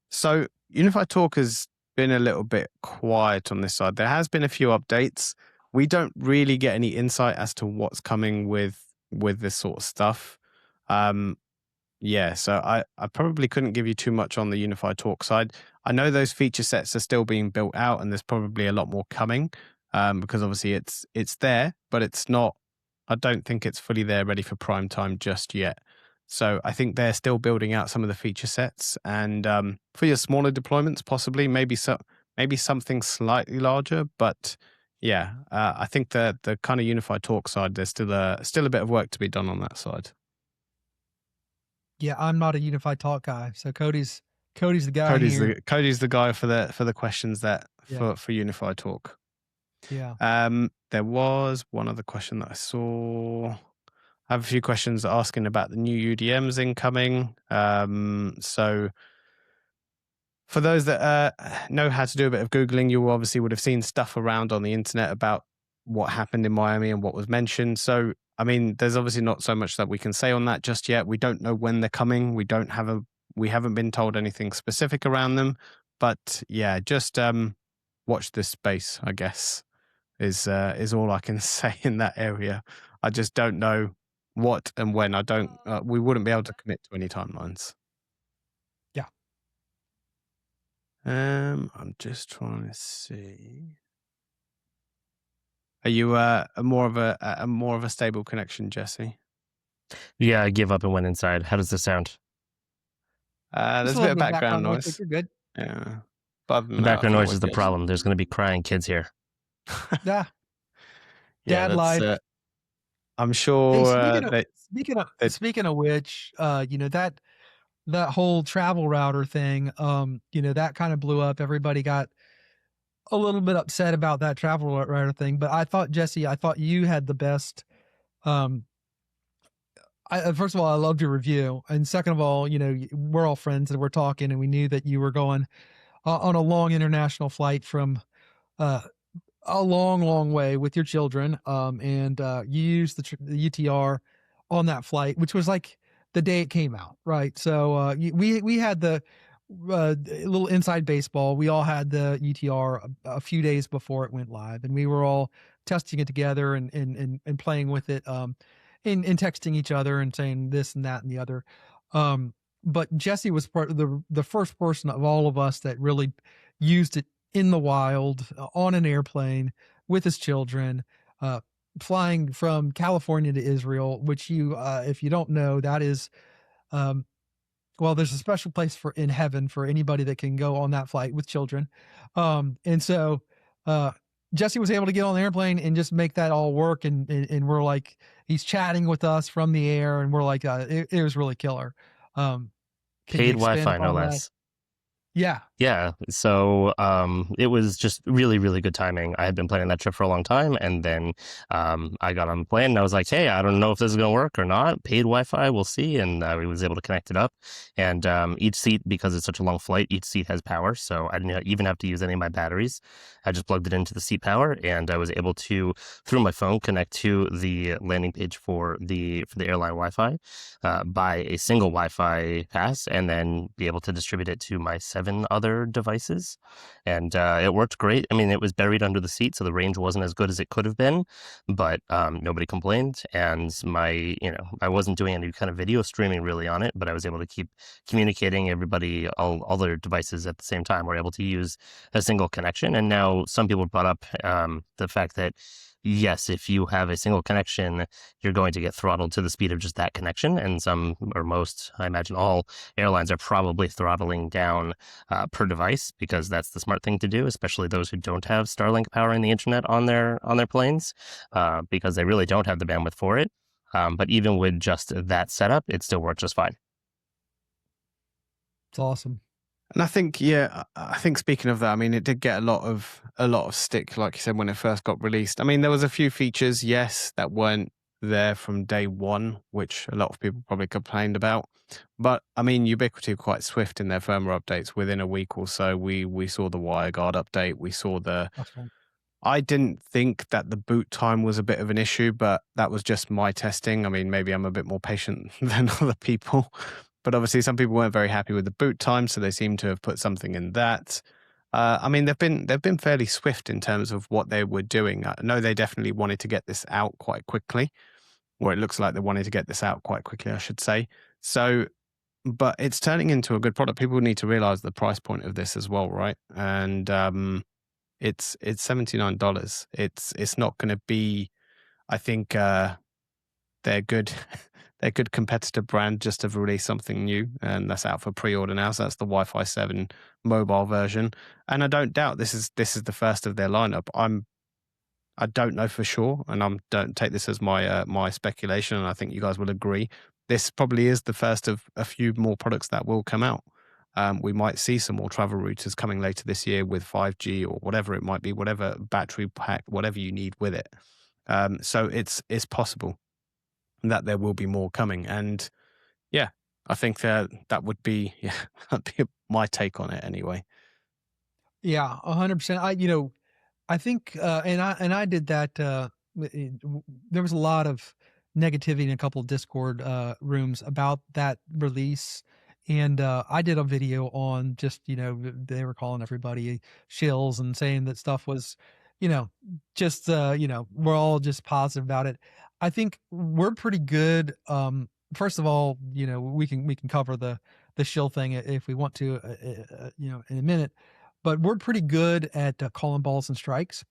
B: So UniFi Talk has been a little bit quiet on this side. There has been a few updates. We don't really get any insight as to what's coming with this sort of stuff. Yeah, so I probably couldn't give you too much on the UniFi Talk side. I know those feature sets are still being built out, and there's probably a lot more coming. Because obviously it's there, but it's not. I don't think it's fully there, ready for prime time just yet. So I think they're still building out some of the feature sets, and for your smaller deployments, possibly maybe something slightly larger. But yeah, I think the kind of UniFi Talk side, there's still a bit of work to be done on that side.
A: Yeah, I'm not a UniFi Talk guy, so Cody's the guy.
B: Cody's the guy for the questions for UniFi Talk.
A: Yeah.
B: There was one other question that I saw. I have a few questions asking about the new UDMs incoming. So for those that know how to do a bit of Googling, you obviously would have seen stuff around on the internet about what happened in Miami and what was mentioned. So, I mean, there's obviously not so much that we can say on that just yet. We don't know when they're coming. We haven't been told anything specific around them. But yeah, just watch this space, I guess. Is all I can say in that area. I just don't know what and when. We wouldn't be able to commit to any timelines. I'm just trying to see. Are you more of a stable connection, Jesse?
C: Yeah, I gave up and went inside. How does this sound?
B: There's a bit of background noise.
A: You're good.
B: Yeah. But
C: The background noise is the
B: good.
C: problem. There's going to be crying kids here.
A: Yeah.
B: Yeah,
A: Dad life.
B: I'm sure.
A: Hey, speaking of which, that whole travel router thing, that kind of blew up. Everybody got a little bit upset about that travel router thing. But I thought, Jesse, you had the best. First of all, I loved your review, and second of all, we're all friends and we're talking, and we knew that you were going on a long international flight from a long, long way with your children. And you used the UTR on that flight, which was like the day it came out, right? So we had the little inside baseball. We all had the UTR a few days before it went live, and we were all testing it together and playing with it, and texting each other and saying this and that and the other. But Jesse was part of the first person of all of us that really used it in the wild, on an airplane with his children, flying from California to Israel, which if you don't know, that is, there's a special place in heaven for anybody that can go on that flight with children. And so Jesse was able to get on the airplane and just make that all work. And we're like, he's chatting with us from the air, and we're like, it was really killer.
C: Paid Wi-Fi, no less.
A: Yeah.
C: Yeah. So it was just really, really good timing. I had been planning that trip for a long time, and then I got on the plane and I was like, hey, I don't know if this is going to work or not. Paid Wi-Fi, we'll see. And we was able to connect it up. And each seat, because it's such a long flight, each seat has power. So I didn't even have to use any of my batteries. I just plugged it into the seat power, and I was able to, through my phone, connect to the landing page for the airline Wi-Fi, buy a single Wi-Fi pass, and then be able to distribute it to my 7 other devices. And it worked great. I mean, it was buried under the seat, so the range wasn't as good as it could have been, but nobody complained. And I wasn't doing any kind of video streaming really on it, but I was able to keep communicating. Everybody, all their devices at the same time were able to use a single connection. And now some people brought up the fact that, yes, if you have a single connection, you're going to get throttled to the speed of just that connection. And some, or most, I imagine all airlines are probably throttling down per device, because that's the smart thing to do, especially those who don't have Starlink powering the internet on their planes, because they really don't have the bandwidth for it. But even with just that setup, it still works just fine.
A: It's awesome.
B: And I think speaking of that, I mean, it did get a lot of stick, like you said, when it first got released. I mean, there was a few features, yes, that weren't there from day one, which a lot of people probably complained about. But I mean, Ubiquiti were quite swift in their firmware updates. Within a week or so, we saw the WireGuard update. We saw the.
A: That's right.
B: I didn't think that the boot time was a bit of an issue, but that was just my testing. I mean, maybe I'm a bit more patient than other people. But obviously, some people weren't very happy with the boot time, so they seem to have put something in that. I mean, they've been fairly swift in terms of what they were doing. I know they definitely wanted to get this out quite quickly, or it looks like they wanted to get this out quite quickly, I should say. So, but it's turning into a good product. People need to realize the price point of this as well, right? And it's $79. It's not going to be. I think they're good. They're a good competitor brand just to release something new, and that's out for pre-order now. So that's the Wi-Fi 7 mobile version, and I don't doubt this is the first of their lineup. I don't know for sure, and don't take this as my speculation, and I think you guys will agree. This probably is the first of a few more products that will come out. We might see some more travel routers coming later this year with 5G or whatever it might be, whatever battery pack, whatever you need with it. So it's possible that there will be more coming, and yeah, I think that would be that'd be my take on it anyway.
A: Yeah, 100%. I think, and I did that. There was a lot of negativity in a couple of Discord rooms about that release, and I did a video on just they were calling everybody shills and saying that stuff was, just we're all just positive about it. I think we're pretty good. First of all, we can cover the shill thing if we want to, in a minute. but we're pretty good at calling balls and strikes.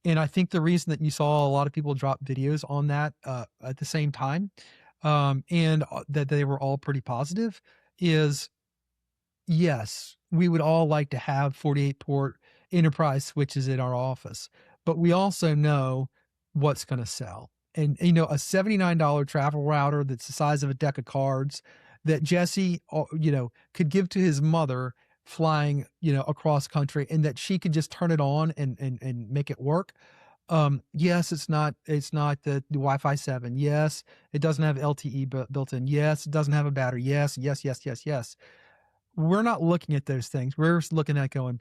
A: And I think the reason that you saw a lot of people drop videos on that at the same time, and that they were all pretty positive, is yes, we would all like to have 48 port enterprise switches in our office, but we also know what's going to sell. And, a $79 travel router that's the size of a deck of cards that Jesse, could give to his mother flying, across country, and that she could just turn it on and make it work. Yes, it's not the Wi-Fi 7. Yes, it doesn't have LTE built in. Yes, it doesn't have a battery. Yes. We're not looking at those things. We're looking at going,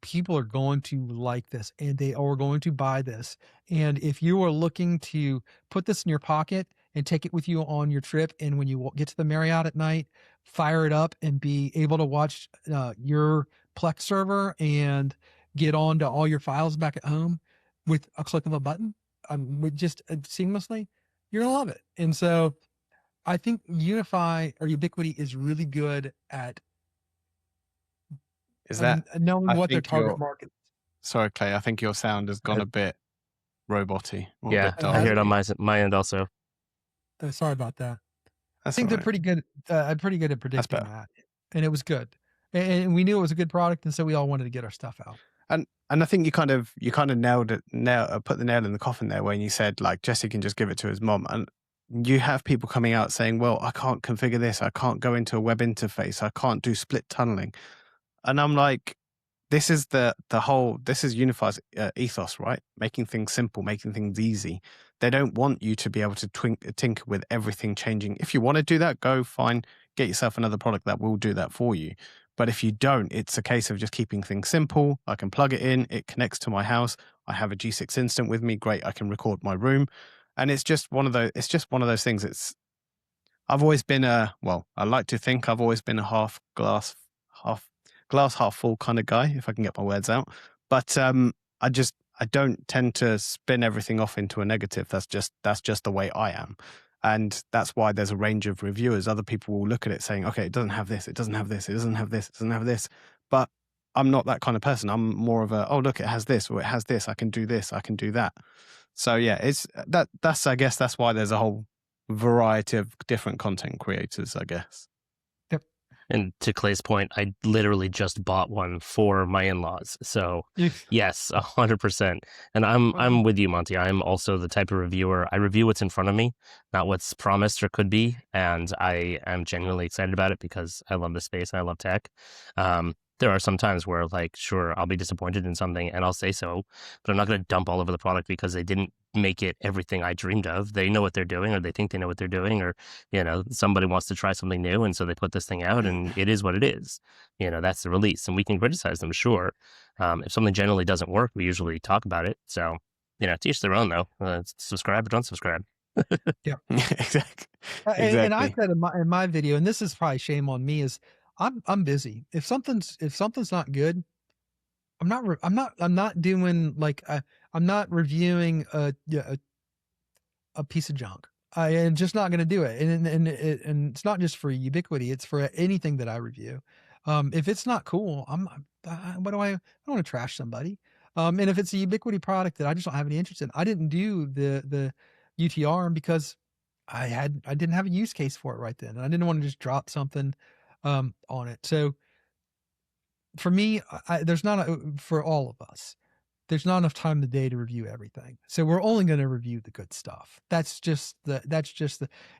A: people are going to like this and they are going to buy this. And if you are looking to put this in your pocket and take it with you on your trip, and when you get to the Marriott at night, fire it up and be able to watch your Plex server and get on to all your files back at home with a click of a button, with just seamlessly, you're going to love it. And so I think UniFi or Ubiquiti is really good at knowing what their target market is.
B: Sorry, Clay, I think your sound has gone a bit roboty.
C: Yeah, I hear it on my end also.
A: Sorry about that. I think they're pretty good at predicting that, and it was good, and we knew it was a good product, and so we all wanted to get our stuff out.
B: And I think you kind of nailed it, put the nail in the coffin there when you said, like, Jesse can just give it to his mom, and you have people coming out saying, well, I can't configure this, I can't go into a web interface, I can't do split tunneling. And I'm like, this is this is UniFi's ethos, right? Making things simple, making things easy. They don't want you to be able to tinker with everything changing. If you want to do that, go fine, get yourself another product that will do that for you. But if you don't, it's a case of just keeping things simple. I can plug it in, it connects to my house. I have a G6 Instant with me. Great, I can record my room. And it's just one of those things. I've always been I like to think I've always been a glass half full kind of guy, if I can get my words out. But I don't tend to spin everything off into a negative. That's just the way I am. And that's why there's a range of reviewers. Other people will look at it saying, okay, it doesn't have this, it doesn't have this, it doesn't have this, it doesn't have this. But I'm not that kind of person. I'm more of a, oh, look, it has this, or it has this, I can do this, I can do that. So yeah, I guess that's why there's a whole variety of different content creators, I guess.
C: And to Clay's point, I literally just bought one for my in-laws. So yes, 100%. And I'm with you, Monty. I'm also the type of reviewer. I review what's in front of me, not what's promised or could be. And I am genuinely excited about it because I love the space and I love tech. There are some times where, like, sure, I'll be disappointed in something and I'll say so, but I'm not going to dump all over the product because they didn't make it everything I dreamed of. They know what they're doing, or they think they know what they're doing, or, somebody wants to try something new. And so they put this thing out and it is what it is. That's the release, and we can criticize them. Sure. If something generally doesn't work, we usually talk about it. So, to each their own though. Subscribe or don't subscribe.
A: Yeah,
B: exactly.
A: And I said in my video, and this is probably shame on me, is I'm busy. If something's not good, I'm not doing like I'm not reviewing a piece of junk. I am just not going to do it. And it's not just for Ubiquiti; it's for anything that I review. If it's not cool, I don't want to trash somebody. And if it's a Ubiquiti product that I just don't have any interest in, I didn't do the UTR because I didn't have a use case for it right then, and I didn't want to just drop something on it. So for me, for all of us, there's not enough time in the day to review everything. So we're only going to review the good stuff. That's just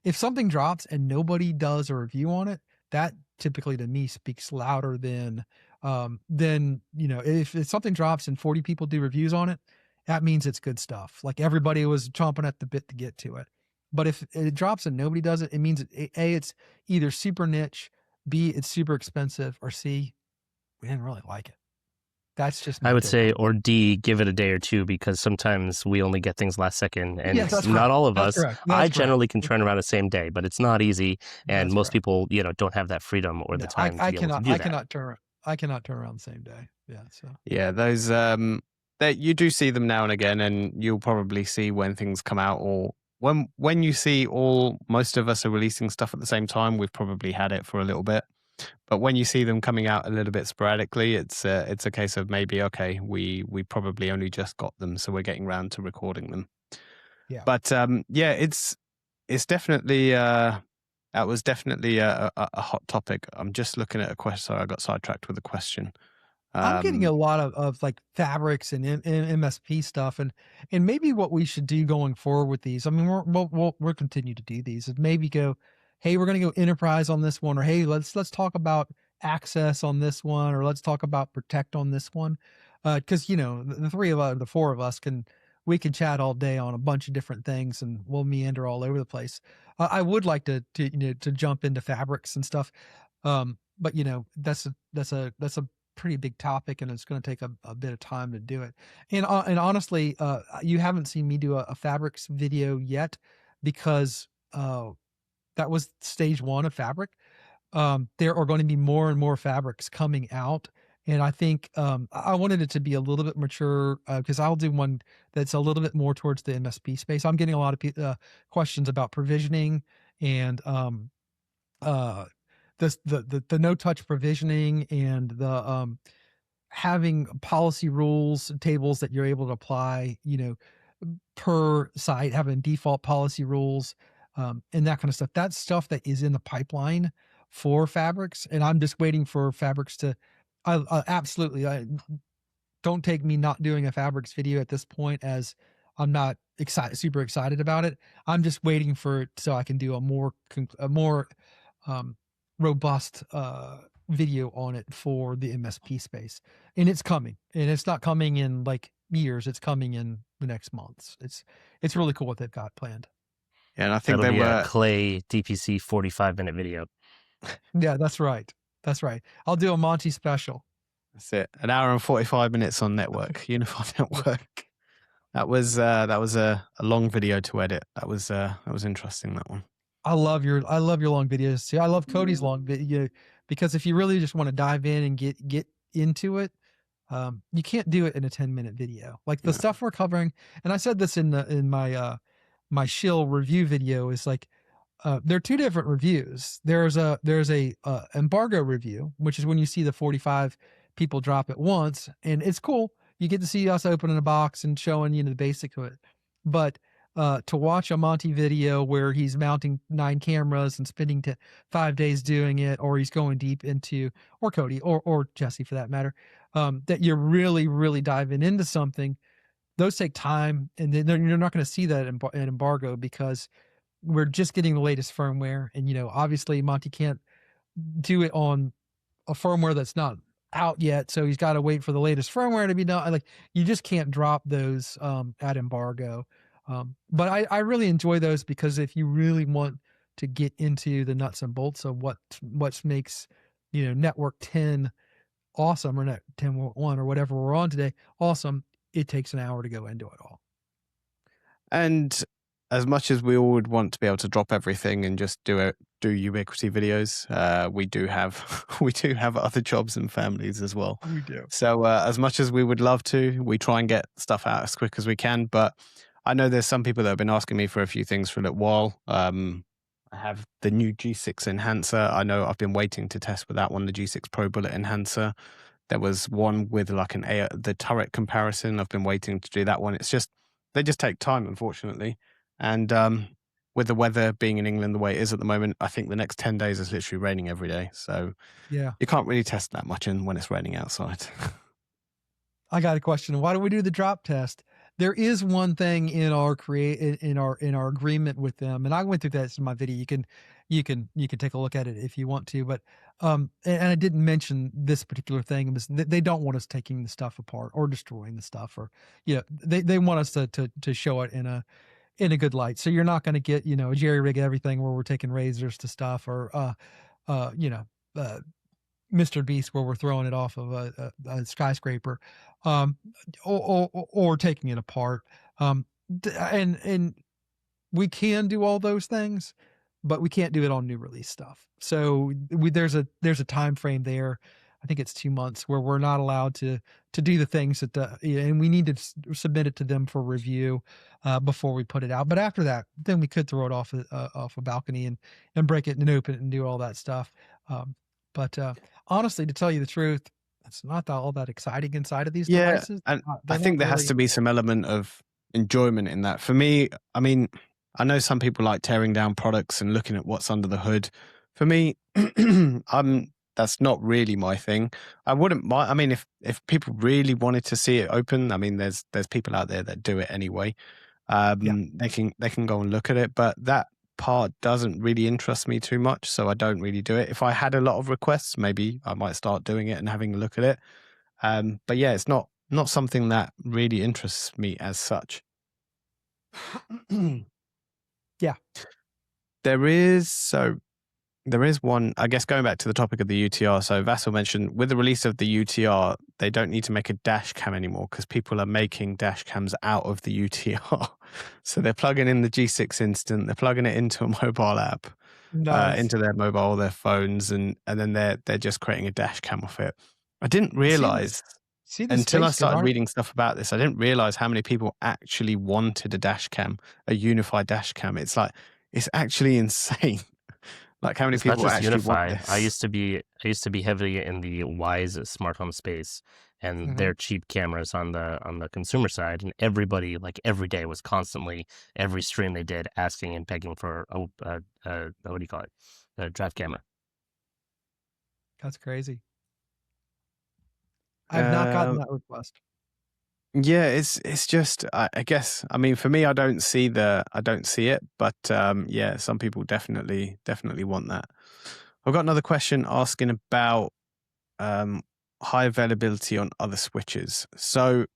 A: if something drops and nobody does a review on it, that typically to me speaks louder than if something drops and 40 people do reviews on it, that means it's good stuff. Like everybody was chomping at the bit to get to it. But if it drops and nobody does it, it means it's either super niche, B, it's super expensive, or C, we didn't really like it. That's just
C: I would say, or D, give it a day or two, because sometimes we only get things last second, and not all of us. I generally can turn around the same day, but it's not easy, and most people, don't have that freedom or the time to be able to do that.
A: I cannot turn around the same day. Yeah. So
B: yeah, those that you do see them now and again, and you'll probably see when things come out, or when you see most of us are releasing stuff at the same time. We've probably had it for a little bit. But when you see them coming out a little bit sporadically, it's a case of maybe, okay, we probably only just got them, so we're getting around to recording them.
A: Yeah.
B: But yeah, it's definitely that was definitely a hot topic. I'm just looking at a question. Sorry, I got sidetracked with a question.
A: I'm getting a lot of like fabrics and MSP stuff, and maybe what we should do going forward with these. I mean, we'll continue to do these. Is maybe go, hey, we're going to go enterprise on this one, or hey, let's talk about access on this one, or let's talk about protect on this one, because the three of us, the four of us we can chat all day on a bunch of different things, and we'll meander all over the place. I would like to jump into fabrics and stuff, but that's a pretty big topic, and it's going to take a bit of time to do it. And honestly, you haven't seen me do a fabrics video yet, because that was stage 1 of Fabric. There are going to be more and more fabrics coming out, and I think I wanted it to be a little bit mature, because I'll do one that's a little bit more towards the MSP space. I'm getting a lot of questions about provisioning and the no touch provisioning, and the having policy rules tables that you're able to apply, per site, having default policy rules, and that kind of stuff. That's stuff that is in the pipeline for fabrics, and I'm just waiting for fabrics to. I don't take me not doing a fabrics video at this point as I'm not super excited about it. I'm just waiting for it so I can do a more robust video on it for the MSP space, and it's coming, and it's not coming in like years. It's coming in the next months. It's really cool what they've got planned.
B: Yeah, and I think
C: that'll be a Clay DPC 45-minute video.
A: Yeah, that's right. I'll do a Monty special.
B: That's it. 1 hour and 45 minutes on network, UniFi network. That was a long video to edit. That was interesting, that one.
A: I love your long videos. See, I love Cody's long video, because if you really just want to dive in and get into it, you can't do it in a 10-minute video. Like the stuff we're covering, and I said this in my my shill review video, is like there are two different reviews. There's a embargo review, which is when you see the 45 people drop at once, and it's cool. You get to see us opening a box and showing the basic of it. But to watch a Monty video where he's mounting 9 cameras and spending 5 days doing it, or he's going deep into, or Cody or Jesse for that matter, that you're really, really diving into something, those take time, and then you're not going to see that in embargo, because we're just getting the latest firmware. And, obviously Monty can't do it on a firmware that's not out yet, so he's got to wait for the latest firmware to be done. Like, you just can't drop those at embargo. But I really enjoy those, because if you really want to get into the nuts and bolts of what makes network 10 awesome, or net 10.1 or whatever we're on today awesome, it takes an hour to go into it all.
B: And as much as we all would want to be able to drop everything and just do Ubiquiti videos, we do have other jobs and families as well.
A: We do.
B: So as much as we would love to, we try and get stuff out as quick as we can. But I know there's some people that have been asking me for a few things for a little while. I have the new G6 enhancer. I know I've been waiting to test with that one, the G6 Pro Bullet enhancer. There was one with like the turret comparison. I've been waiting to do that one. They just take time, unfortunately. And with the weather being in England the way it is at the moment, I think the next 10 days is literally raining every day. So
A: yeah,
B: you can't really test that much when it's raining outside.
A: I got a question. Why do we do the drop test? There is one thing in our in our agreement with them, and I went through that in my video. You can take a look at it if you want to, but and I didn't mention this particular thing. Was they don't want us taking the stuff apart or destroying the stuff, or they want us to show it in a good light. So you're not going to get a jerry rig everything where we're taking razors to stuff, or Mr. Beast where we're throwing it off of a skyscraper, or taking it apart. And we can do all those things, but we can't do it on new release stuff. So there's a time frame there. I think it's 2 months where we're not allowed to do the things that and we need to submit it to them for review before we put it out. But after that, then we could throw it off a balcony and break it and open it and do all that stuff. But honestly, to tell you the truth, it's not all that exciting inside of these
B: Yeah,
A: devices.
B: and I think there has to be some element of enjoyment in that. For me, I mean, I know some people like tearing down products and looking at what's under the hood. For me, that's not really my thing. I wouldn't mind. I mean, if people really wanted to see it open, I mean, there's people out there that do it anyway. They can go and look at it, but that part doesn't really interest me too much, so I don't really do it. If I had a lot of requests, maybe I might start doing it and having a look at it. But yeah, it's not something that really interests me as such.
A: Yeah.
B: There is one, I guess, going back to the topic of the UTR. So Vassal mentioned with the release of the UTR, they don't need to make a dash cam anymore because people are making dash cams out of the UTR. So they're plugging in the G6 Instant, they're plugging it into a mobile app, into their mobile, their phones, and then they're just creating a dash cam off it. I didn't realize until I started reading stuff about this, I didn't realize how many people actually wanted a dash cam, a UniFi dash cam. It's like, it's actually insane. Like how many people
C: not just
B: actually
C: UniFi.
B: want this.
C: I used to be heavily in the Wise smart home space, and their cheap cameras on the consumer side, and everybody, like every day, was constantly, every stream they did, asking and begging for a what do you call it, a draft camera.
A: That's crazy. I've not gotten that request.
B: Yeah, it's just, I guess, I mean, for me, I don't see it, but yeah, some people definitely want that. I've got another question asking about high availability on other switches. So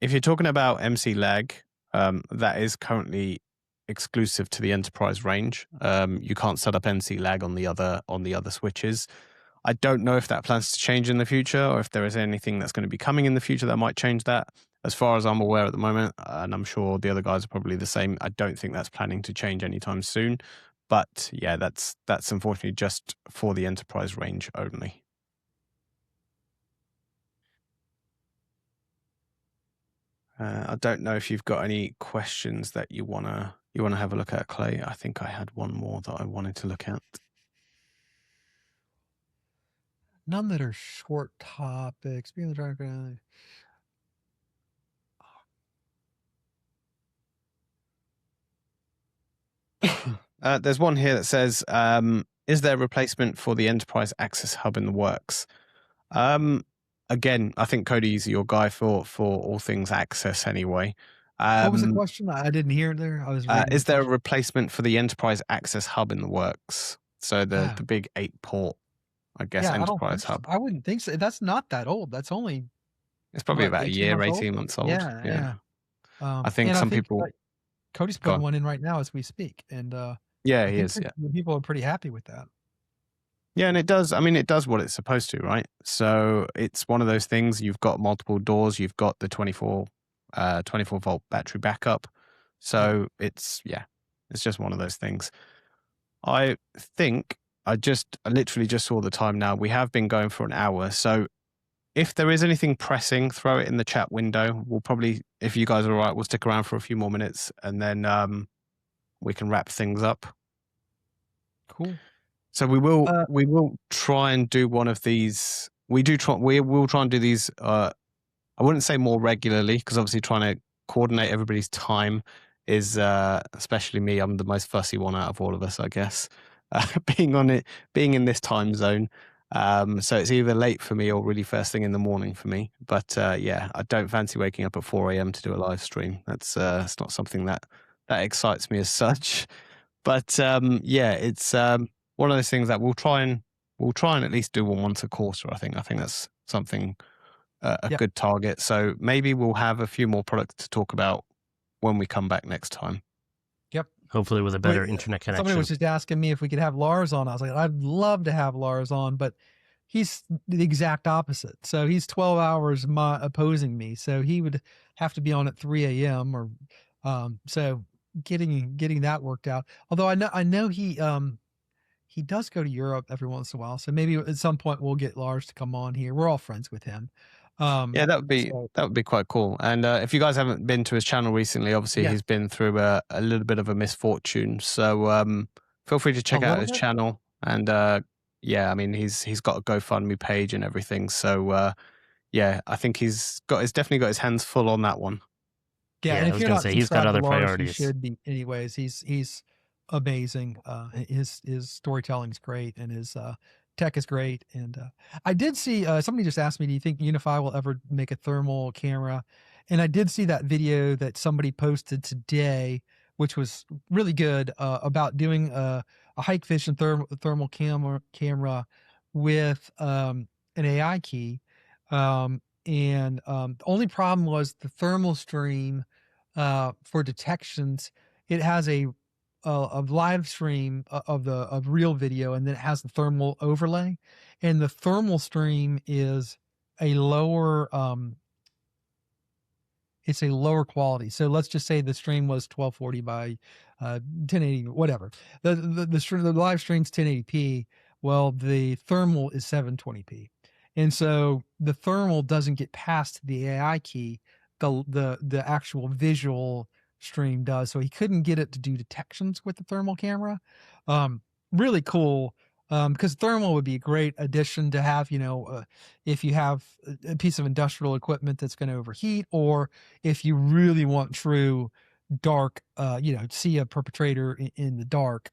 B: if you're talking about MC lag, that is currently exclusive to the enterprise range. You can't set up MC lag on the other switches. I don't know if that plans to change in the future or if there is anything that's going to be coming in the future that might change that. As far as I'm aware at the moment, and I'm sure the other guys are probably the same, I don't think that's planning to change anytime soon. But yeah, that's unfortunately just for the enterprise range only. I don't know if you've got any questions that you wanna have a look at, Clay. I think I had one more that I wanted to look at.
A: None that are short topics.
B: There's one here that says, is there a replacement for the enterprise access hub in the works? Again, I think Cody's your guy for all things access anyway.
A: What was the question? I didn't hear it there. I was reading.
B: Is there a replacement for the enterprise access hub in the works? So the big 8-port, I guess, enterprise hub.
A: I wouldn't think so. That's not that old. That's only...
B: It's probably about a year, 18 months old.
A: Yeah.
B: I think some people...
A: Cody's putting one in right now as we speak. And
B: yeah, he is. Yeah,
A: people are pretty happy with that.
B: Yeah, and it does. I mean, it does what it's supposed to, right? So it's one of those things. You've got multiple doors. You've got the 24 volt battery backup. So it's just one of those things. I think I literally just saw the time now. We have been going for an hour. So if there is anything pressing, throw it in the chat window. We'll probably, if you guys are all right, we'll stick around for a few more minutes and then we can wrap things up.
A: Cool.
B: So we will try and do one of these. We will try and do these. I wouldn't say more regularly because obviously trying to coordinate everybody's time is, especially me. I'm the most fussy one out of all of us, I guess. Being in this time zone. So it's either late for me or really first thing in the morning for me. But yeah, I don't fancy waking up at 4 a.m. to do a live stream. It's not something that excites me as such. But yeah, it's one of those things that we'll try and at least do one once a quarter. I think that's something a good target. So maybe we'll have a few more products to talk about when we come back next time.
A: Yep.
C: Hopefully with a better internet connection.
A: Somebody was just asking me if we could have Lars on. I was like, I'd love to have Lars on, but he's the exact opposite. So he's 12 hours opposing me. So he would have to be on at 3 a.m. or so getting that worked out. Although I know he does go to Europe every once in a while. So maybe at some point we'll get Lars to come on here. We're all friends with him.
B: Yeah, that would be quite cool. And if you guys haven't been to his channel recently, obviously he's been through a little bit of a misfortune. So feel free to check out his channel and yeah, I mean, he's got a GoFundMe page and everything. So yeah, I think he's definitely got his hands full on that one.
A: Yeah,
C: Yeah,
A: and
C: I
A: if
C: was
A: you're
C: gonna
A: not
C: say he's got
A: subscribed to
C: other
A: Lars, you
C: priorities.
A: should be. Anyways, he's amazing. His storytelling is great, and his tech is great. And I did see somebody just asked me, "Do you think UniFi will ever make a thermal camera?" And I did see that video that somebody posted today, which was really good, about doing a hike vision thermal camera with an AI key. And the only problem was the thermal stream for detections. It has a live stream of real video, and then it has the thermal overlay, and the thermal stream is a lower it's a lower quality. So let's just say the stream was 1240 by 1080, whatever. The live stream's 1080p. Well, the thermal is 720p, and so the thermal doesn't get past the AI key. The actual visual stream does. So he couldn't get it to do detections with the thermal camera. Really cool. Because thermal would be a great addition to have, if you have a piece of industrial equipment that's going to overheat, or if you really want true dark, see a perpetrator in the dark,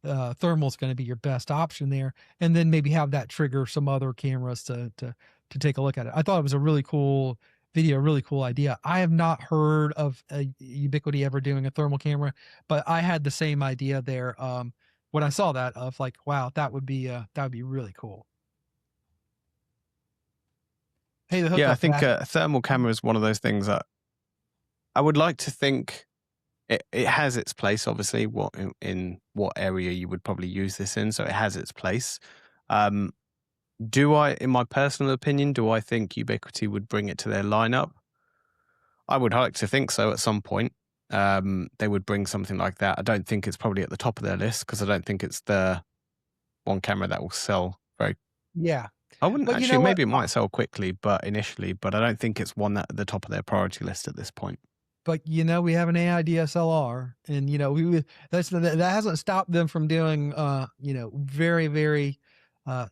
A: thermal is going to be your best option there. And then maybe have that trigger some other cameras to take a look at it. I thought it was a really cool video, really cool idea. I have not heard of Ubiquiti ever doing a thermal camera, but I had the same idea there. When I saw that, of like, wow, that would be really cool. Hey, the hookup.
B: Yeah, I think a thermal camera is one of those things that I would like to think it has its place. Obviously, in what area you would probably use this in, so it has its place. In my personal opinion, do I think Ubiquiti would bring it to their lineup? I would like to think so at some point. They would bring something like that. I don't think it's probably at the top of their list, because I don't think it's the one camera that will sell very.
A: Yeah.
B: I wouldn't actually. Maybe it might sell quickly, but initially, but I don't think it's one that at the top of their priority list at this point.
A: But we have an AI DSLR, and that hasn't stopped them from doing very, very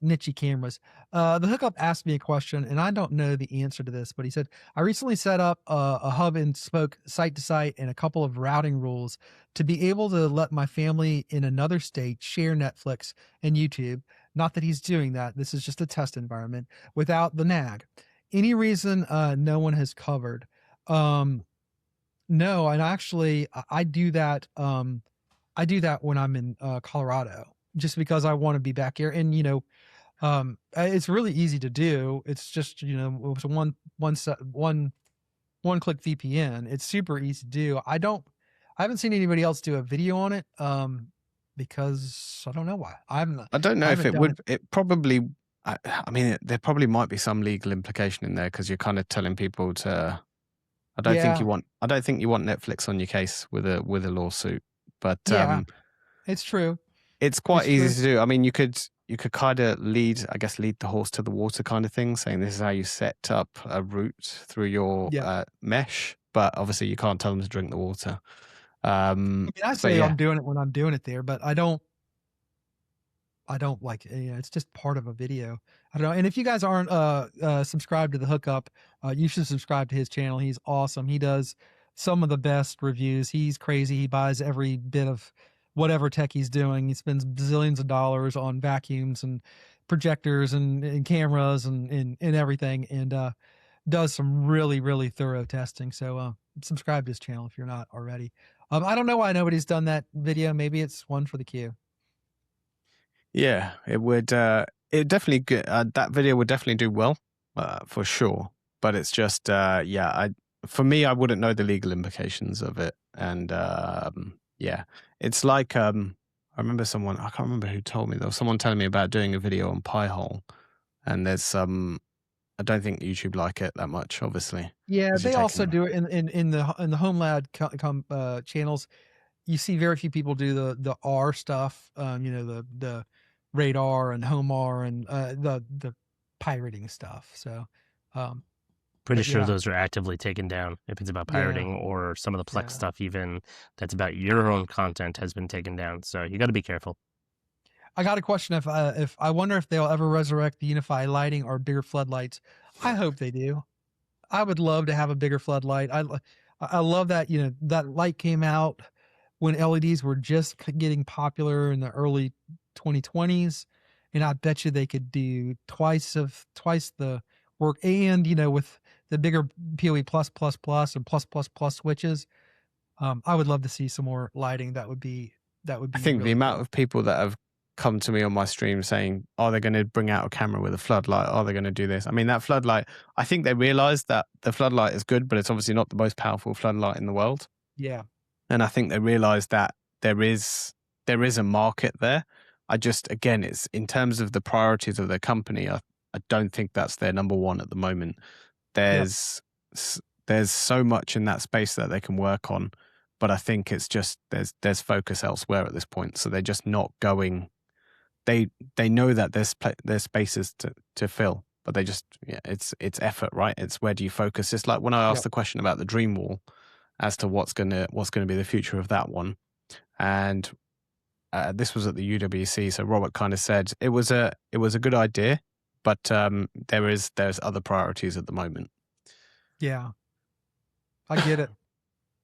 A: niche cameras. The hookup asked me a question, and I don't know the answer to this, but he said, I recently set up a hub and spoke site to site and a couple of routing rules to be able to let my family in another state share Netflix and YouTube. Not that he's doing that. This is just a test environment without the nag. Any reason no one has covered? No, and actually I do that. I do that when I'm in Colorado, just because I want to be back here. And it's really easy to do. It's just it's one click VPN. It's super easy to do. I haven't seen anybody else do a video on it. Because I don't know why. I
B: don't know if it would. It probably. I mean, there probably might be some legal implication in there, because you're kind of telling people to. I don't think you want Netflix on your case with a lawsuit, but
A: it's true.
B: It's quite easy to do. I mean, you could kind of lead the horse to the water kind of thing, saying this is how you set up a route through your mesh, but obviously you can't tell them to drink the water.
A: I say I'm doing it when I'm doing it there, but I don't like it's just part of a video. I don't know. And if you guys aren't subscribed to the hookup, you should subscribe to his channel. He's awesome. He does some of the best reviews. He's crazy. He buys every bit of whatever tech he's doing. He spends bazillions of dollars on vacuums and projectors and cameras and everything, and does some really, really thorough testing. So subscribe to his channel if you're not already. I don't know why nobody's done that video. Maybe it's one for the queue.
B: Yeah, it would. It definitely that video would definitely do well, for sure. But it's just, for me, I wouldn't know the legal implications of it, and it's like I remember someone, I can't remember who told me, there was someone telling me about doing a video on Pi-hole, and there's some. I don't think YouTube like it that much, obviously.
A: Yeah, they also do it in the HomeLab channels. You see very few people do the R stuff, the radar and HomeR and the pirating stuff. So
C: pretty sure those are actively taken down if it's about pirating, or some of the Plex stuff even that's about your own content has been taken down. So you got to be careful.
A: I got a question. If I wonder if they'll ever resurrect the UniFi lighting or bigger floodlights. I hope they do. I would love to have a bigger floodlight. I love that, that light came out when LEDs were just getting popular in the early 2020s, and I bet you they could do twice the work. And with the bigger PoE plus and plus switches, I would love to see some more lighting. That would be I think
B: really the amount of people that have come to me on my stream saying, are they going to bring out a camera with a floodlight? Are they going to do this? I mean, that floodlight, I think they realize that the floodlight is good, but it's obviously not the most powerful floodlight in the world.
A: Yeah.
B: And I think they realize that there is a market there. I just, again, it's in terms of the priorities of their company, I don't think that's their number one at the moment. There's so much in that space that they can work on, but I think it's just there's focus elsewhere at this point. So they're just not going. They know that there's spaces to fill, but they just it's effort, right? It's where do you focus? It's like when I asked the question about the Dream Wall as to what's gonna be the future of that one, and this was at the UWC. So Robert kind of said it was a good idea, but there's other priorities at the moment.
A: Yeah, I get it.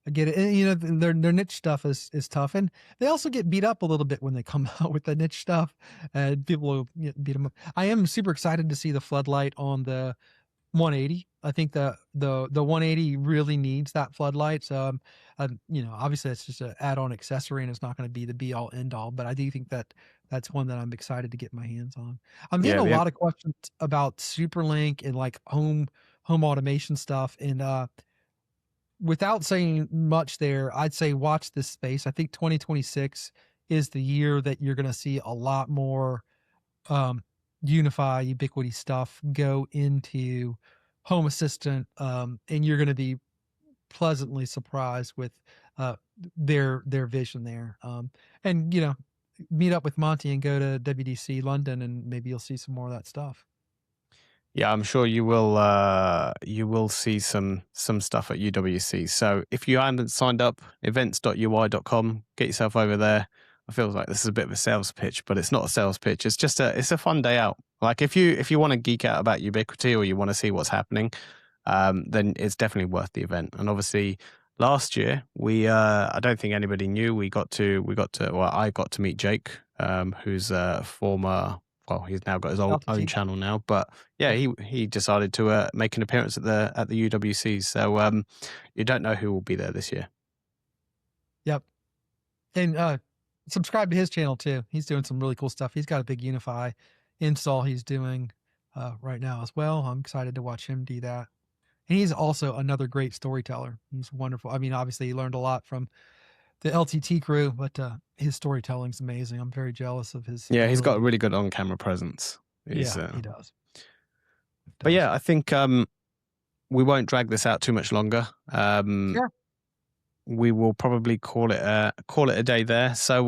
A: And, their niche stuff is tough, and they also get beat up a little bit when they come out with the niche stuff, and people will beat them up. I am super excited to see the floodlight on the 180. I think the 180 really needs that floodlight. So, obviously it's just an add-on accessory, and it's not going to be the be-all end-all. But I do think that that's one that I'm excited to get my hands on. I'm getting a lot of questions about SuperLink and like home automation stuff, and without saying much there, I'd say watch this space. I think 2026 is the year that you're going to see a lot more UniFi Ubiquiti stuff go into Home Assistant, and you're going to be pleasantly surprised with their vision there. And meet up with Monty and go to WDC London, and maybe you'll see some more of that stuff.
B: Yeah, I'm sure you will see some stuff at UWC. So if you haven't signed up, events.ui.com, get yourself over there. I feel like this is a bit of a sales pitch, but it's not a sales pitch. It's just it's a fun day out. Like if you want to geek out about Ubiquiti or you want to see what's happening, then it's definitely worth the event. And obviously last year I don't think anybody knew I got to meet Jake, who's a former. Well, he's now got his own channel now, but yeah, he decided to make an appearance at the UWC. So you don't know who will be there this year.
A: Yep, and subscribe to his channel too. He's doing some really cool stuff. He's got a big UniFi install he's doing right now as well. I'm excited to watch him do that. And he's also another great storyteller. He's wonderful. I mean, obviously he learned a lot from the LTT crew, but his storytelling's amazing. I'm very jealous of his.
B: Yeah, he's got a really good on-camera presence.
A: He does.
B: But yeah, I think we won't drag this out too much longer.
A: Sure.
B: We will probably call it a day there. So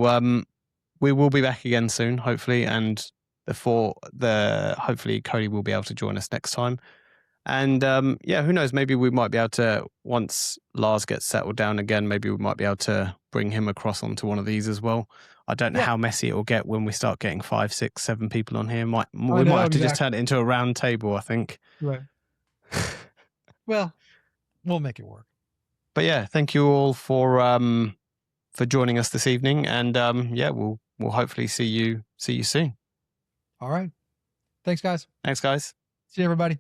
B: we will be back again soon, hopefully, and hopefully Cody will be able to join us next time. And who knows? Maybe we might be able to, once Lars gets settled down again, maybe we might be able to bring him across onto one of these as well. I don't know how messy it will get when we start getting 5, 6, 7 people on here. We might have to just turn it into a round table, I think.
A: Right. Well, we'll make it work.
B: But yeah, thank you all for joining us this evening, and we'll hopefully see you soon.
A: All right. Thanks, guys.
B: Thanks, guys.
A: See you, everybody.